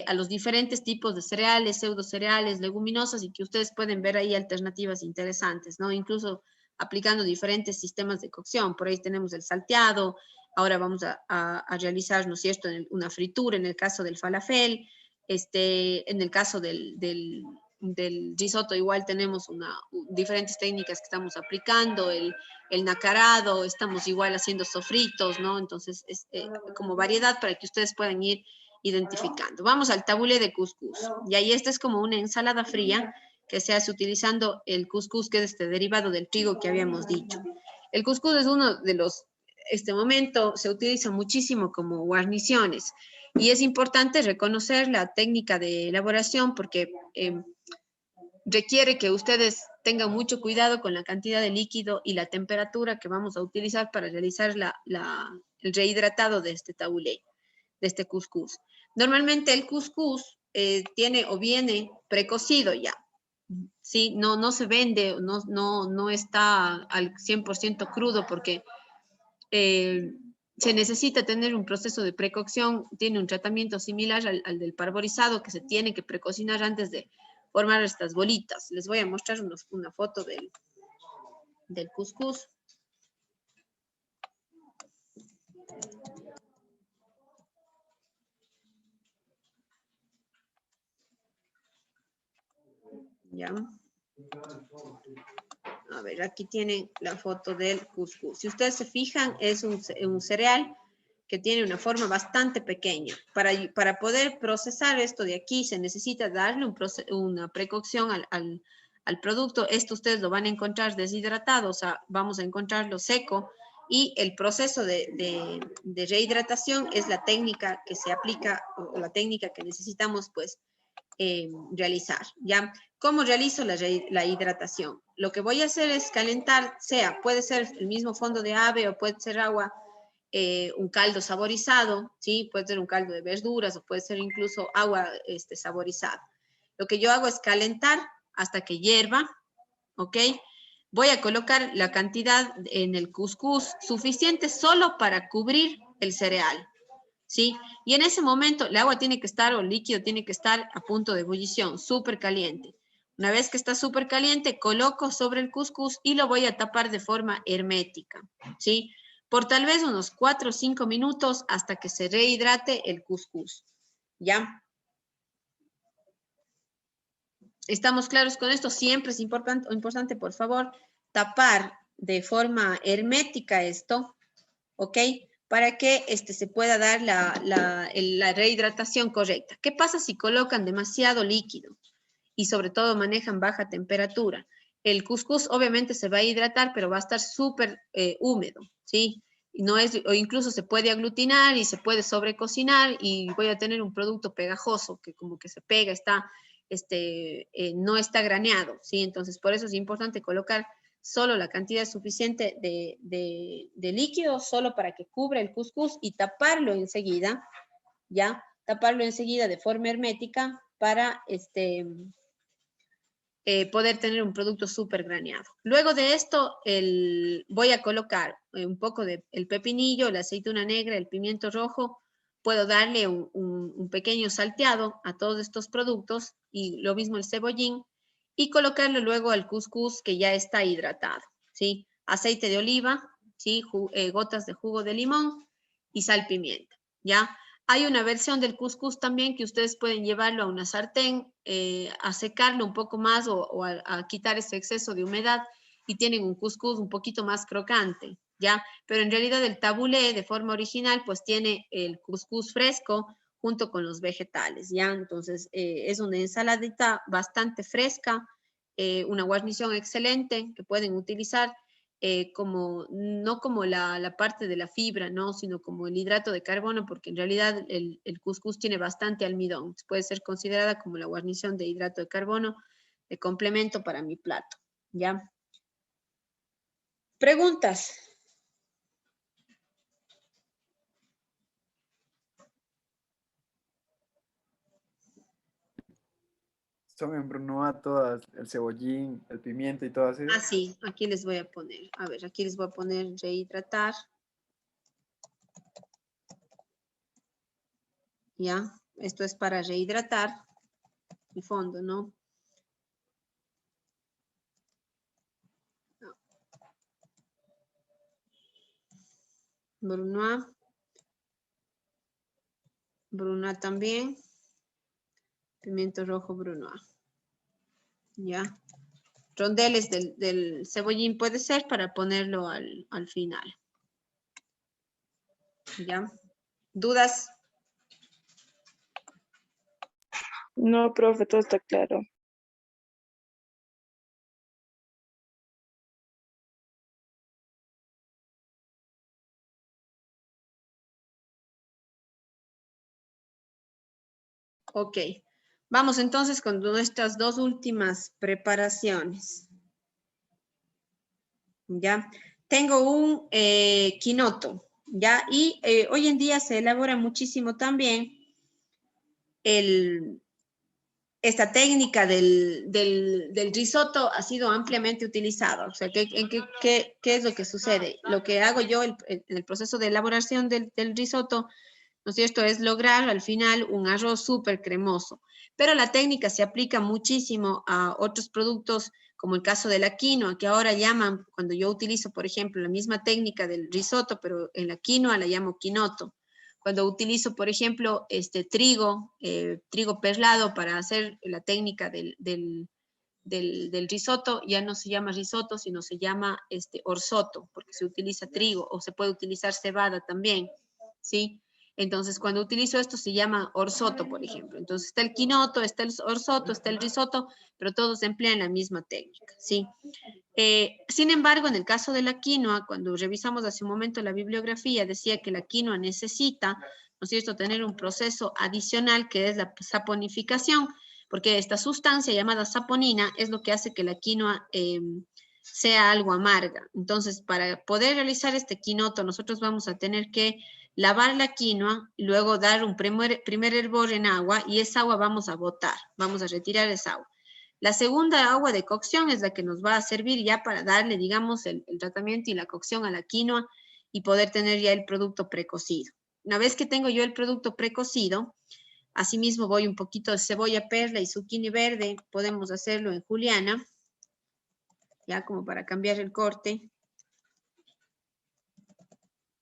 a los diferentes tipos de cereales, pseudocereales, leguminosas, y que ustedes pueden ver ahí alternativas interesantes, ¿no? Incluso aplicando diferentes sistemas de cocción. Por ahí tenemos el salteado, ahora vamos a realizar, ¿no es cierto?, una fritura en el caso del falafel, en el caso del risotto igual tenemos diferentes técnicas que estamos aplicando, el nacarado, estamos igual haciendo sofritos, ¿no? Entonces, como variedad para que ustedes puedan ir identificando. Vamos al tabulé de cuscús. Y ahí esta es como una ensalada fría que se hace utilizando el cuscús, que es este derivado del trigo que habíamos dicho. El cuscús es uno de los, este momento se utiliza muchísimo como guarniciones. Y es importante reconocer la técnica de elaboración porque requiere que ustedes tengan mucho cuidado con la cantidad de líquido y la temperatura que vamos a utilizar para realizar el rehidratado de este tabulé, de este cuscús. Normalmente el cuscús tiene o viene precocido ya, ¿sí? No se vende, no está al 100% crudo porque se necesita tener un proceso de precocción, tiene un tratamiento similar al del parborizado que se tiene que precocinar antes de formar estas bolitas. Les voy a mostrar una foto del cuscús. Ya. A ver, aquí tienen la foto del cuscús. Si ustedes se fijan, es un cereal que tiene una forma bastante pequeña. Para poder procesar esto de aquí, se necesita darle una precocción al producto. Esto ustedes lo van a encontrar deshidratado, o sea, vamos a encontrarlo seco. Y el proceso de rehidratación es la técnica que se aplica, o la técnica que necesitamos, pues, realizar, ¿ya? ¿Cómo realizo la hidratación? Lo que voy a hacer es calentar, puede ser el mismo fondo de ave o puede ser agua, un caldo saborizado, ¿sí? Puede ser un caldo de verduras o puede ser incluso agua saborizada. Lo que yo hago es calentar hasta que hierva, ¿ok? Voy a colocar la cantidad en el cuscús suficiente solo para cubrir el cereal, ¿sí? Y en ese momento el agua tiene que estar, o el líquido tiene que estar a punto de ebullición, súper caliente. Una vez que está súper caliente, coloco sobre el cuscús y lo voy a tapar de forma hermética, ¿sí? Por tal vez unos 4 o 5 minutos hasta que se rehidrate el cuscús, ¿ya? ¿Estamos claros con esto? Siempre es importante, por favor, tapar de forma hermética esto, ¿ok? Para que se pueda dar la rehidratación correcta. ¿Qué pasa si colocan demasiado líquido y sobre todo manejan baja temperatura. El cuscús obviamente se va a hidratar, pero va a estar súper húmedo, ¿sí? No es, o incluso se puede aglutinar y se puede sobrecocinar y voy a tener un producto pegajoso que como que se pega, no está graneado, ¿sí? Entonces, por eso es importante colocar solo la cantidad suficiente de líquido, solo para que cubra el cuscús y taparlo enseguida, ¿ya? Taparlo enseguida de forma hermética para poder tener un producto súper graneado. Luego de esto, voy a colocar un poco del pepinillo, la aceituna negra, el pimiento rojo. Puedo darle un pequeño salteado a todos estos productos y lo mismo el cebollín y colocarlo luego al cuscús que ya está hidratado, ¿sí? Aceite de oliva, ¿sí? Gotas de jugo de limón y sal, pimienta, ¿ya? Hay una versión del cuscús también que ustedes pueden llevarlo a una sartén, a secarlo un poco más o a quitar ese exceso de humedad y tienen un cuscús un poquito más crocante, ¿ya? Pero en realidad el tabulé de forma original pues tiene el cuscús fresco junto con los vegetales, ¿ya? Entonces es una ensaladita bastante fresca, una guarnición excelente que pueden utilizar no como la parte de la fibra, ¿no? Sino como el hidrato de carbono, porque en realidad el cuscús tiene bastante almidón. Puede ser considerada como la guarnición de hidrato de carbono, de complemento para mi plato, ¿ya? ¿Preguntas? Son en brunoise todas, el cebollín, el pimiento y todas esas. Ah, sí, aquí les voy a poner. A ver, aquí les voy a poner rehidratar. ¿Ya? Esto es para rehidratar el fondo, ¿no? Brunoise. Brunoise también. Pimiento rojo brunoise. ¿Ya? Rondeles del cebollín puede ser para ponerlo al final. ¿Ya? ¿Dudas? No, profe, todo está claro. Ok. Vamos entonces con nuestras dos últimas preparaciones. ¿Ya? Tengo un quinoto, ¿ya? Y hoy en día se elabora muchísimo también esta técnica del risotto ha sido ampliamente utilizada. O sea, ¿qué es lo que sucede? Lo que hago yo en el proceso de elaboración del risotto, ¿no es cierto?, es lograr al final un arroz súper cremoso. Pero la técnica se aplica muchísimo a otros productos, como el caso de la quinoa, que ahora llaman, cuando yo utilizo, por ejemplo, la misma técnica del risotto, pero en la quinoa la llamo quinoto. Cuando utilizo, por ejemplo, trigo perlado para hacer la técnica del risotto, ya no se llama risotto, sino se llama orsotto, porque se utiliza trigo o se puede utilizar cebada también, ¿sí? Entonces, cuando utilizo esto se llama orsotto, por ejemplo. Entonces, está el quinoto, está el orsotto, está el risotto, pero todos emplean la misma técnica, ¿sí? Sin embargo, en el caso de la quinoa, cuando revisamos hace un momento la bibliografía, decía que la quinoa necesita, ¿no es cierto?, tener un proceso adicional que es la saponificación, porque esta sustancia llamada saponina es lo que hace que la quinoa sea algo amarga. Entonces, para poder realizar este quinoto, nosotros vamos a tener que lavar la quinoa, y luego dar un primer hervor en agua y esa agua vamos a botar, vamos a retirar esa agua. La segunda agua de cocción es la que nos va a servir ya para darle, digamos, el tratamiento y la cocción a la quinoa y poder tener ya el producto precocido. Una vez que tengo yo el producto precocido, asimismo voy un poquito de cebolla perla y zucchini verde, podemos hacerlo en juliana, ya como para cambiar el corte.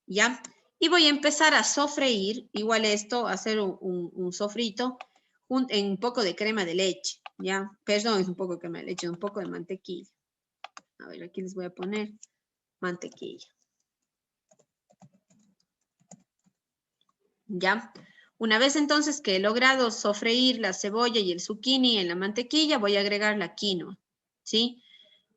¿Ya? Y voy a empezar a sofreír, igual esto, hacer un sofrito en un poco de crema de leche, ¿ya? Perdón, es un poco de crema de leche, un poco de mantequilla. A ver, aquí les voy a poner mantequilla. ¿Ya? Una vez entonces que he logrado sofreír la cebolla y el zucchini en la mantequilla, voy a agregar la quinoa, ¿sí?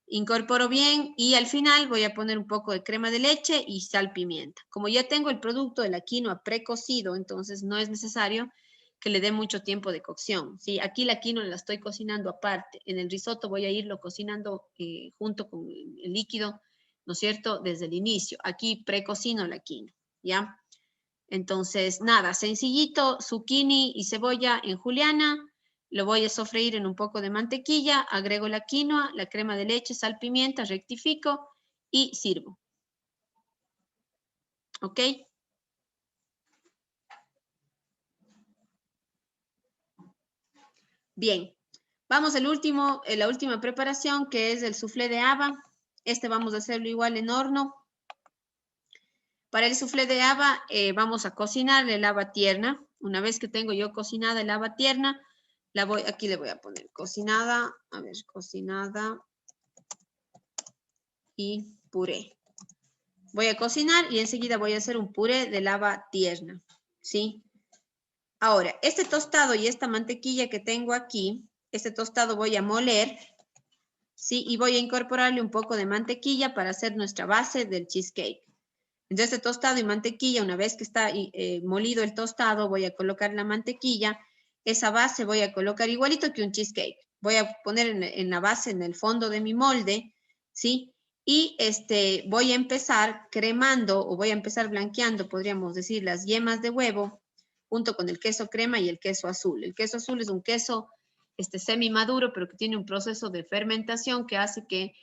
Incorporo bien y al final voy a poner un poco de crema de leche y sal, pimienta. Como ya tengo el producto de la quinoa precocido, entonces no es necesario que le dé mucho tiempo de cocción, ¿sí? Aquí la quinoa la estoy cocinando aparte. En el risotto voy a irlo cocinando junto con el líquido, ¿no es cierto? Desde el inicio. Aquí precocino la quinoa, ¿ya? Entonces, nada, sencillito, zucchini y cebolla en juliana, lo voy a sofreír en un poco de mantequilla, agrego la quinoa, la crema de leche, sal, pimienta, rectifico y sirvo. ¿Ok? Bien, vamos al último, la última preparación que es el soufflé de haba. Este vamos a hacerlo igual en horno. Para el soufflé de haba vamos a cocinar el haba tierna. Una vez que tengo yo cocinada el haba tierna, aquí le voy a poner cocinada, a ver, cocinada y puré. Voy a cocinar y enseguida voy a hacer un puré de haba tierna, ¿sí? Ahora, este tostado y esta mantequilla que tengo aquí, este tostado voy a moler, ¿sí? Y voy a incorporarle un poco de mantequilla para hacer nuestra base del cheesecake. Entonces, este tostado y mantequilla, una vez que está molido el tostado, voy a colocar la mantequilla. Esa base voy a colocar igualito que un cheesecake. Voy a poner en la base, en el fondo de mi molde, ¿sí? Y voy a empezar cremando, o voy a empezar blanqueando, podríamos decir, las yemas de huevo, junto con el queso crema y el queso azul. El queso azul es un queso semi maduro, pero que tiene un proceso de fermentación que hace que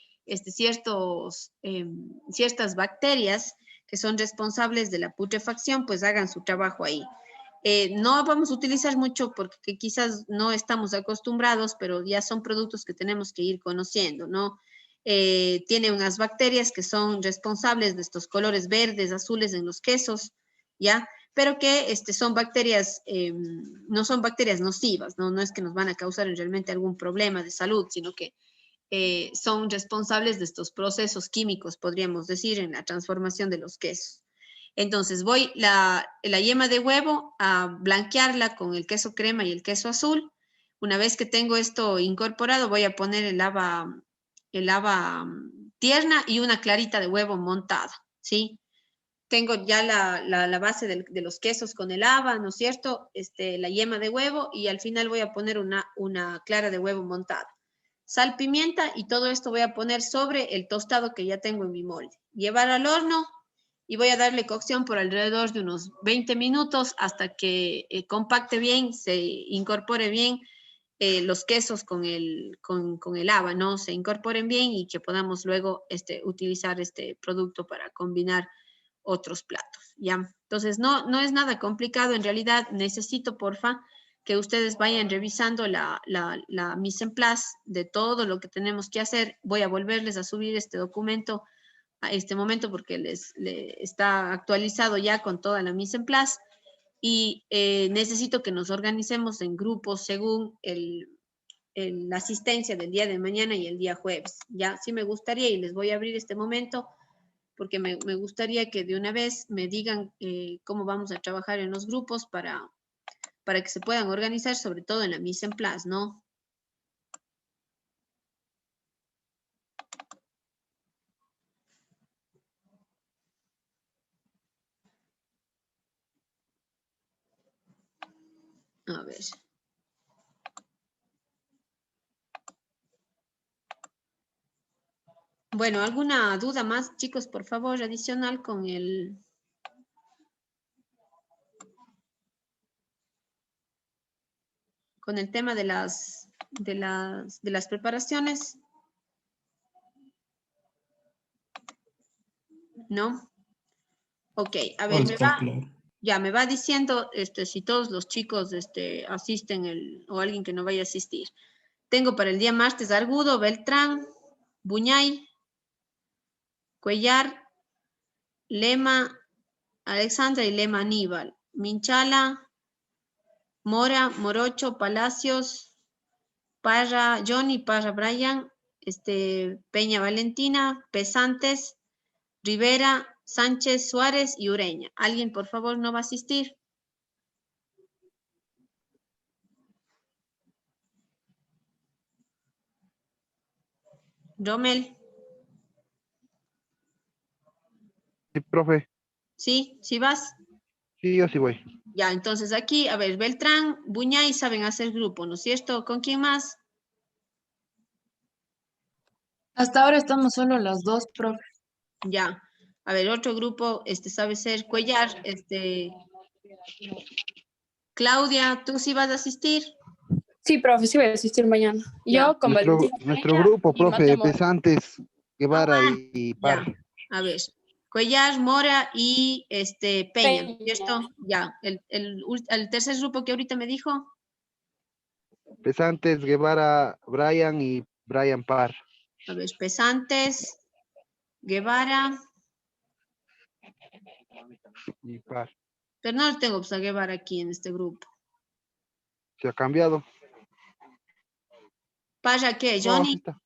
ciertas bacterias que son responsables de la putrefacción, pues hagan su trabajo ahí. No vamos a utilizar mucho porque quizás no estamos acostumbrados, pero ya son productos que tenemos que ir conociendo, ¿no? Tiene unas bacterias que son responsables de estos colores verdes, azules en los quesos, ¿ya? Pero que son bacterias, no son bacterias nocivas, ¿no? No es que nos van a causar realmente algún problema de salud, sino que son responsables de estos procesos químicos, podríamos decir, en la transformación de los quesos. Entonces voy la yema de huevo a blanquearla con el queso crema y el queso azul. Una vez que tengo esto incorporado, voy a poner el haba tierna y una clarita de huevo montada, ¿sí? Tengo ya la base de los quesos con el haba, ¿no es cierto? La yema de huevo y al final voy a poner una clara de huevo montada. Sal, pimienta y todo esto voy a poner sobre el tostado que ya tengo en mi molde. Llevar al horno y voy a darle cocción por alrededor de unos 20 minutos hasta que compacte bien, se incorpore bien los quesos con el haba, ¿no? Se incorporen bien y que podamos luego utilizar este producto para combinar otros platos, ¿ya? Entonces, no es nada complicado. En realidad, necesito, porfa, que ustedes vayan revisando la mise en place de todo lo que tenemos que hacer. Voy a volverles a subir este documento a este momento porque está actualizado ya con toda la mise en place y necesito que nos organicemos en grupos según la asistencia del día de mañana y el día jueves. Ya, sí me gustaría y les voy a abrir este momento porque me gustaría que de una vez me digan cómo vamos a trabajar en los grupos para que se puedan organizar, sobre todo en la mise en place, ¿no? A ver. Bueno, ¿alguna duda más, chicos, por favor, adicional con el tema de las preparaciones? ¿No? Ok, a ver, me va diciendo si todos los chicos asisten o alguien que no vaya a asistir. Tengo para el día martes Argudo, Beltrán, Buñay, Cuellar, Lema, Alexandra y Lema Aníbal, Minchala, Mora, Morocho, Palacios, Parra Johnny, Parra Brian, Peña Valentina, Pesantes, Rivera, Sánchez, Suárez y Ureña. ¿Alguien, por favor, no va a asistir? Rommel. Sí, profe. ¿Sí? ¿Sí vas? Sí, yo sí voy. Ya, entonces aquí, a ver, Beltrán, Buñay saben hacer grupo, ¿no es cierto? ¿Con quién más? Hasta ahora estamos solo las dos, profe. Ya. A ver, otro grupo, sabe ser Cuellar, Claudia, ¿tú sí vas a asistir? Sí, profe, sí voy a asistir mañana. Ya. Yo con Valentina Nuestro Peña grupo, y profe, de Mateo Mora. Pesantes, Guevara y Par. Ya. A ver, Cuellar, Mora y Peña, ¿no es cierto? Ya. El tercer grupo que ahorita me dijo. Pesantes, Guevara, Brian y Brian Par. A ver, Pesantes, Guevara. Y Par. Pero no lo tengo pues, a Guevara aquí en este grupo. Se ha cambiado. ¿Parra qué? No, ¿Johnny? sí está.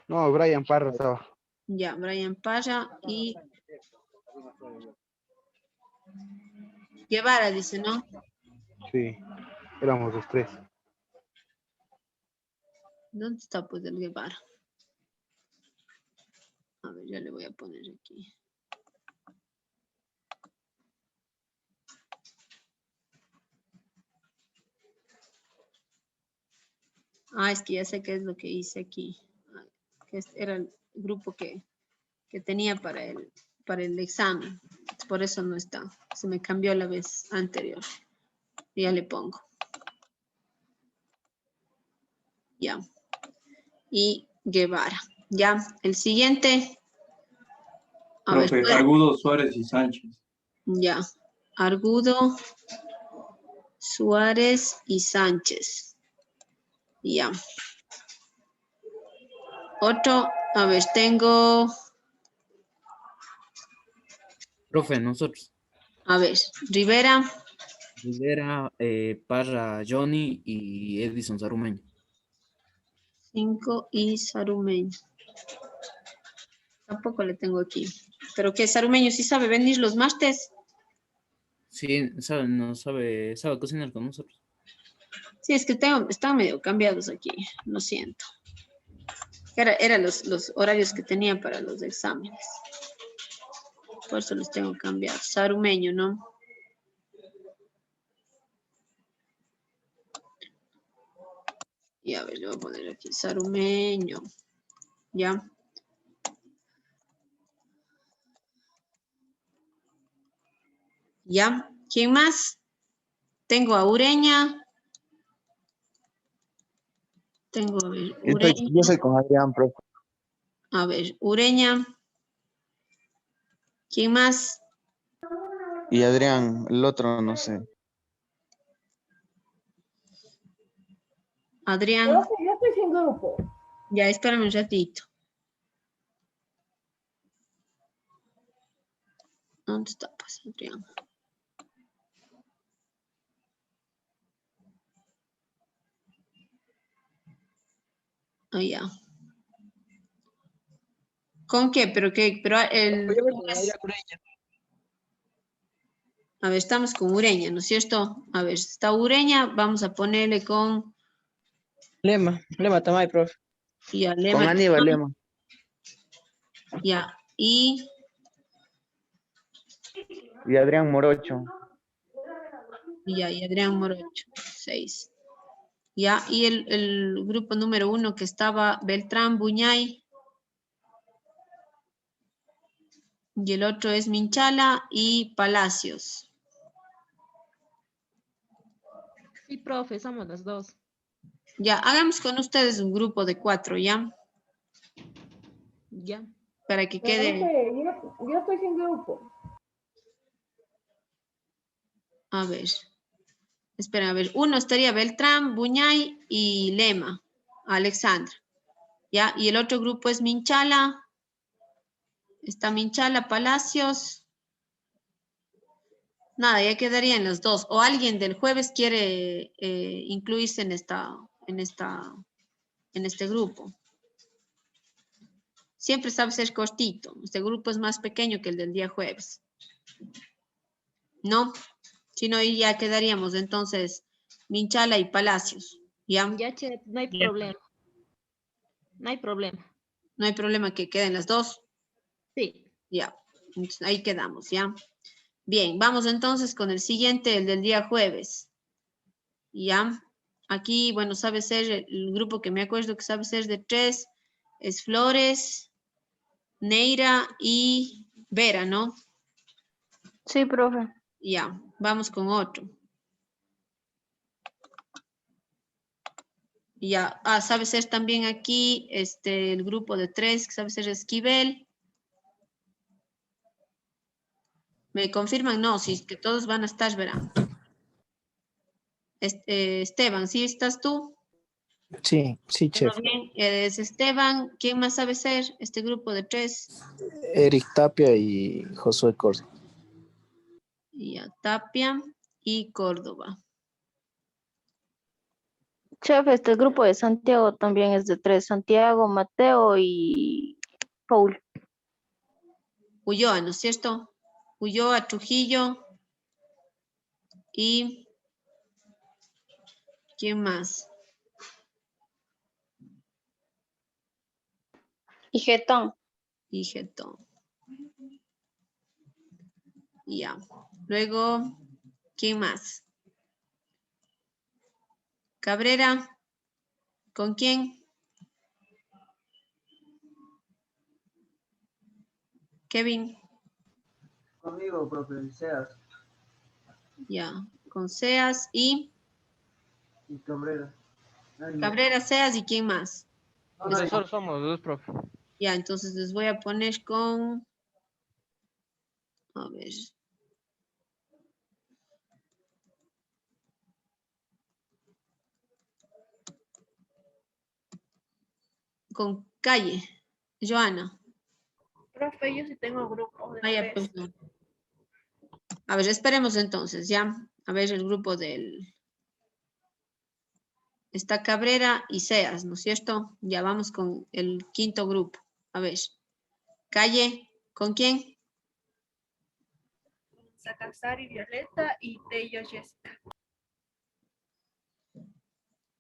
No, Brian Parra estaba. Ya, Brian Parra y Guevara, dice, ¿no? Sí, éramos los tres. ¿Dónde está pues el Guevara? A ver, ya le voy a poner aquí. Ah, es que ya sé qué es lo que hice aquí. Que era el grupo que tenía para el examen. Por eso no está. Se me cambió la vez anterior. Ya le pongo. Ya. Y Guevara. Ya. El siguiente. A ver, Profe, Argudo, Suárez y Sánchez. ya. Argudo, Suárez y Sánchez. Ya. Otro, a ver, tengo. Profe, nosotros. A ver, Rivera. Rivera, Parra, Johnny y Edison Sarumeño. 5 y Sarumeño. Tampoco le tengo aquí. Pero que Sarumeño sí sabe venir los martes. Sí, sabe cocinar con nosotros. Sí, es que están medio cambiados aquí. Lo siento. Eran los horarios que tenía para los exámenes. Por eso los tengo cambiados. Sarumeño, ¿no? Y a ver, le voy a poner aquí. Sarumeño. ¿Ya? ¿Ya? ¿Quién más? Tengo a Ureña. Tengo, a ver, Ureña. Yo soy con Adrián, profe. A ver, Ureña. ¿Quién más? Y Adrián, el otro no sé. Adrián. Yo estoy sin grupo. Ya, espérame un ratito. ¿Dónde está, pues, Adrián? Ah, ya. ¿Con qué? Pero a ver, estamos con Ureña, ¿no es cierto? A ver, está Ureña, vamos a ponerle con... Lema Tamay, profe. Ya, Lema. Con Aníbal Lema. Ya, y Adrián Morocho. ya, y Adrián Morocho, 6. Ya, y el grupo número 1 que estaba Beltrán, Buñay. Y el otro es Minchala y Palacios. Sí, profe, somos las dos. Ya, hagamos con ustedes un grupo de 4, ¿ya? Ya. Para que quede... Yo estoy sin grupo. A ver. Espera, a ver. Uno estaría Beltrán, Buñay y Lema. Alexandra. ¿Ya? Y el otro grupo es Minchala. Está Minchala, Palacios. Nada, ya quedarían los dos. O alguien del jueves quiere incluirse en este grupo. Siempre sabe ser cortito. Este grupo es más pequeño que el del día jueves. ¿No? Si no, ya quedaríamos entonces Minchala y Palacios. ¿Ya? Ya, che, no hay problema. No hay problema. No hay problema que queden las dos. Sí. Ya, entonces, ahí quedamos, ¿ya? Bien, vamos entonces con el siguiente, el del día jueves. ¿Ya? Aquí, bueno, sabe ser, el grupo que me acuerdo que sabe ser de 3, es Flores, Neira y Vera, ¿no? Sí, profe. Ya, vamos con otro. Ya, sabe ser también aquí, el grupo de 3, que sabe ser Esquivel. ¿Me confirman? No, si es que todos van a estar, verán. Esteban, ¿sí estás tú? Sí, sí, chef. Bien, es Esteban. ¿Quién más sabe ser este grupo de 3? Eric Tapia y Josué Córdoba. Ya, Tapia y Córdoba. Chef, este grupo de Santiago también es de 3. Santiago, Mateo y Paul. Ulloa, ¿no es cierto? Ulloa, Trujillo y... ¿quién más? Y Getón. Y Getón. Ya. Luego, ¿quién más? Cabrera. ¿Con quién? Kevin. Conmigo, profe, Seas. Ya. Con Seas y... Y Cabrera. Cabrera, Seas y ¿quién más? Solo somos dos, profe. Ya, entonces les voy a poner con... A ver. Con Calle. Joana. Profe, yo sí tengo grupo de Vaya, 3. pues no. A ver, esperemos entonces, ya. A ver el grupo del... Está Cabrera y Seas, ¿no es cierto? Ya vamos con el quinto grupo. A ver. Calle, ¿con quién? Sacasari, Violeta y Tello, Jessica.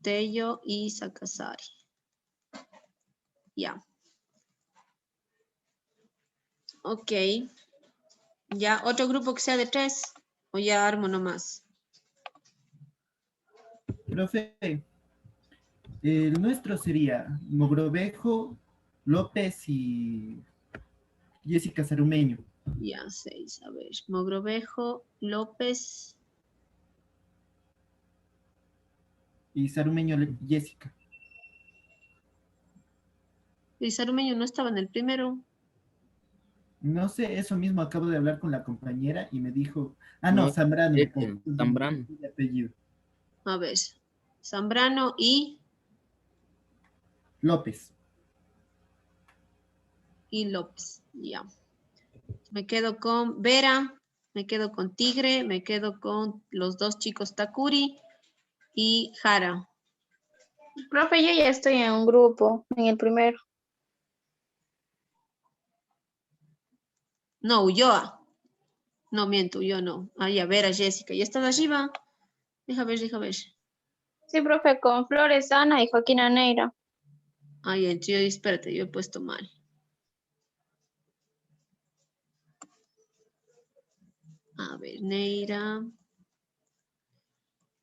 Tello y Sacasari. Ya. Ok. Ya, otro grupo que sea de 3. O ya armo nomás. Profe, el nuestro sería Mogrovejo, López y Jessica Sarumeño. Ya, 6. A ver. Mogrovejo, López. Y Sarumeño Jessica. Y Sarumeño no estaba en el primero. No sé, eso mismo acabo de hablar con la compañera y me dijo, no, No, Zambrano. Zambrano. De apellido. A ver. Zambrano y... López. Y López, ya. Me quedo con Vera, me quedo con Tigre, me quedo con los dos chicos Takuri y Jara. Profe, yo ya estoy en un grupo, en el primero. No, Ulloa. No, miento, Ulloa no. Ah, ya, Vera, Jessica. ¿Ya estás arriba? Deja ver, deja ver. Sí, profe, con Flores, Ana y Joaquina Neira. Ay, espérate, yo he puesto mal. A ver, Neira.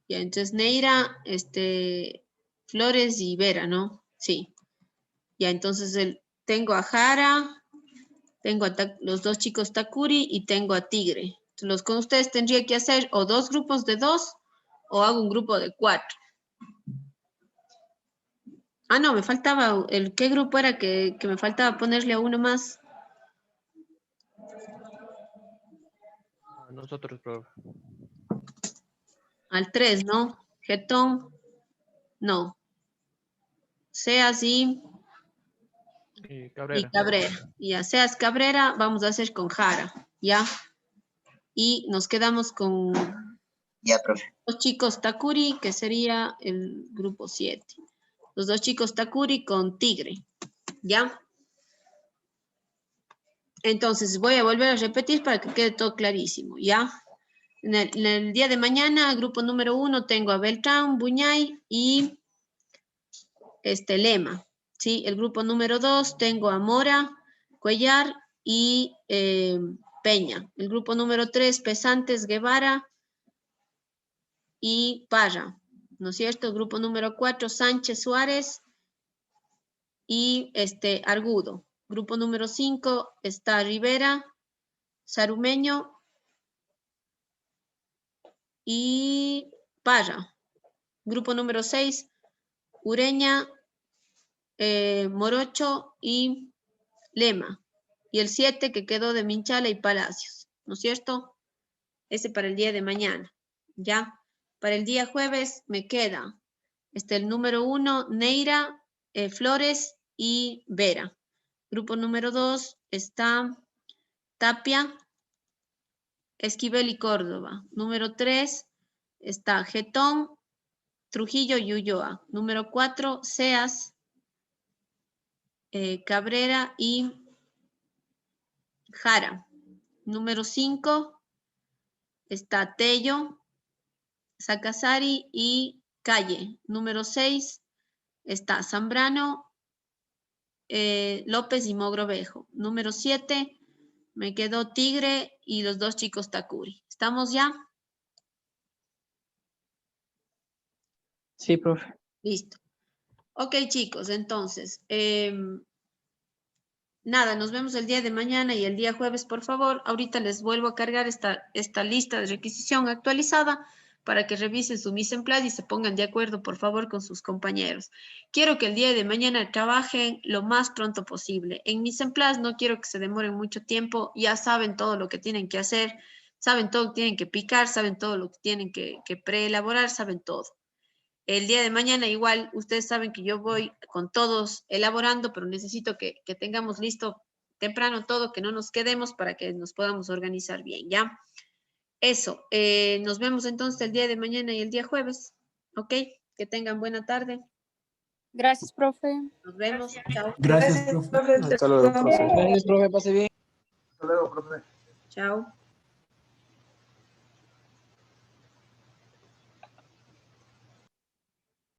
Ya, entonces Neira, Flores y Vera, ¿no? Sí. Ya, entonces tengo a Jara, tengo a los dos chicos Takuri y tengo a Tigre. Entonces, con ustedes tendría que hacer o 2 grupos de 2 o hago un grupo de 4. Ah, no, me faltaba, ¿qué grupo era que me faltaba ponerle a uno más? Nosotros, profe. Al 3, ¿no? Getón, no. Seas y Cabrera. Cabrera. Ya, Seas Cabrera, vamos a hacer con Jara, ¿ya? Y nos quedamos con Ya, profe. los chicos Takuri, que sería el grupo 7. Los dos chicos Takuri con Tigre, ¿ya? Entonces voy a volver a repetir para que quede todo clarísimo, ¿ya? En el día de mañana, grupo número 1, tengo a Beltrán, Buñay y Lema. ¿sí? El grupo número 2 tengo a Mora, Cuellar y Peña. El grupo número 3, Pesantes, Guevara y Parra, ¿no es cierto? El grupo número 4, Sánchez, Suárez y Argudo. Grupo número 5 está Rivera, Sarumeño y Parra. Grupo número 6, Ureña, Morocho y Lema. Y el 7 que quedó de Minchala y Palacios, ¿no es cierto? Ese para el día de mañana, ¿ya? Para el día jueves me queda el número 1, Neira, Flores y Vera. Grupo número 2 está Tapia, Esquivel y Córdoba. Número 3 está Getón, Trujillo y Ulloa. Número 4, Seas, Cabrera y Jara. Número 5 está Tello, Sacasari y Calle. Número 6 está Zambrano, López y Mogrovejo. Número 7 me quedó Tigre y los 2 chicos Takuri. ¿Estamos ya? Sí, profe. Listo. Ok, chicos, entonces, nada, nos vemos el día de mañana y el día jueves, por favor. Ahorita les vuelvo a cargar esta lista de requisición actualizada para que revisen su mise en place y se pongan de acuerdo, por favor, con sus compañeros. Quiero que el día de mañana trabajen lo más pronto posible. En mise en place no quiero que se demoren mucho tiempo. Ya saben todo lo que tienen que hacer, saben todo lo que tienen que picar, saben todo lo que tienen que preelaborar, saben todo. El día de mañana igual, ustedes saben que yo voy con todos elaborando, pero necesito que tengamos listo temprano todo, que no nos quedemos para que nos podamos organizar bien, ¿ya? Eso, nos vemos entonces el día de mañana y el día jueves, ¿ok? Que tengan buena tarde. Gracias, profe. Nos vemos, chao. Gracias, profe. Hasta luego, profe. Gracias, profe, pase bien. Hasta luego, profe. Chao.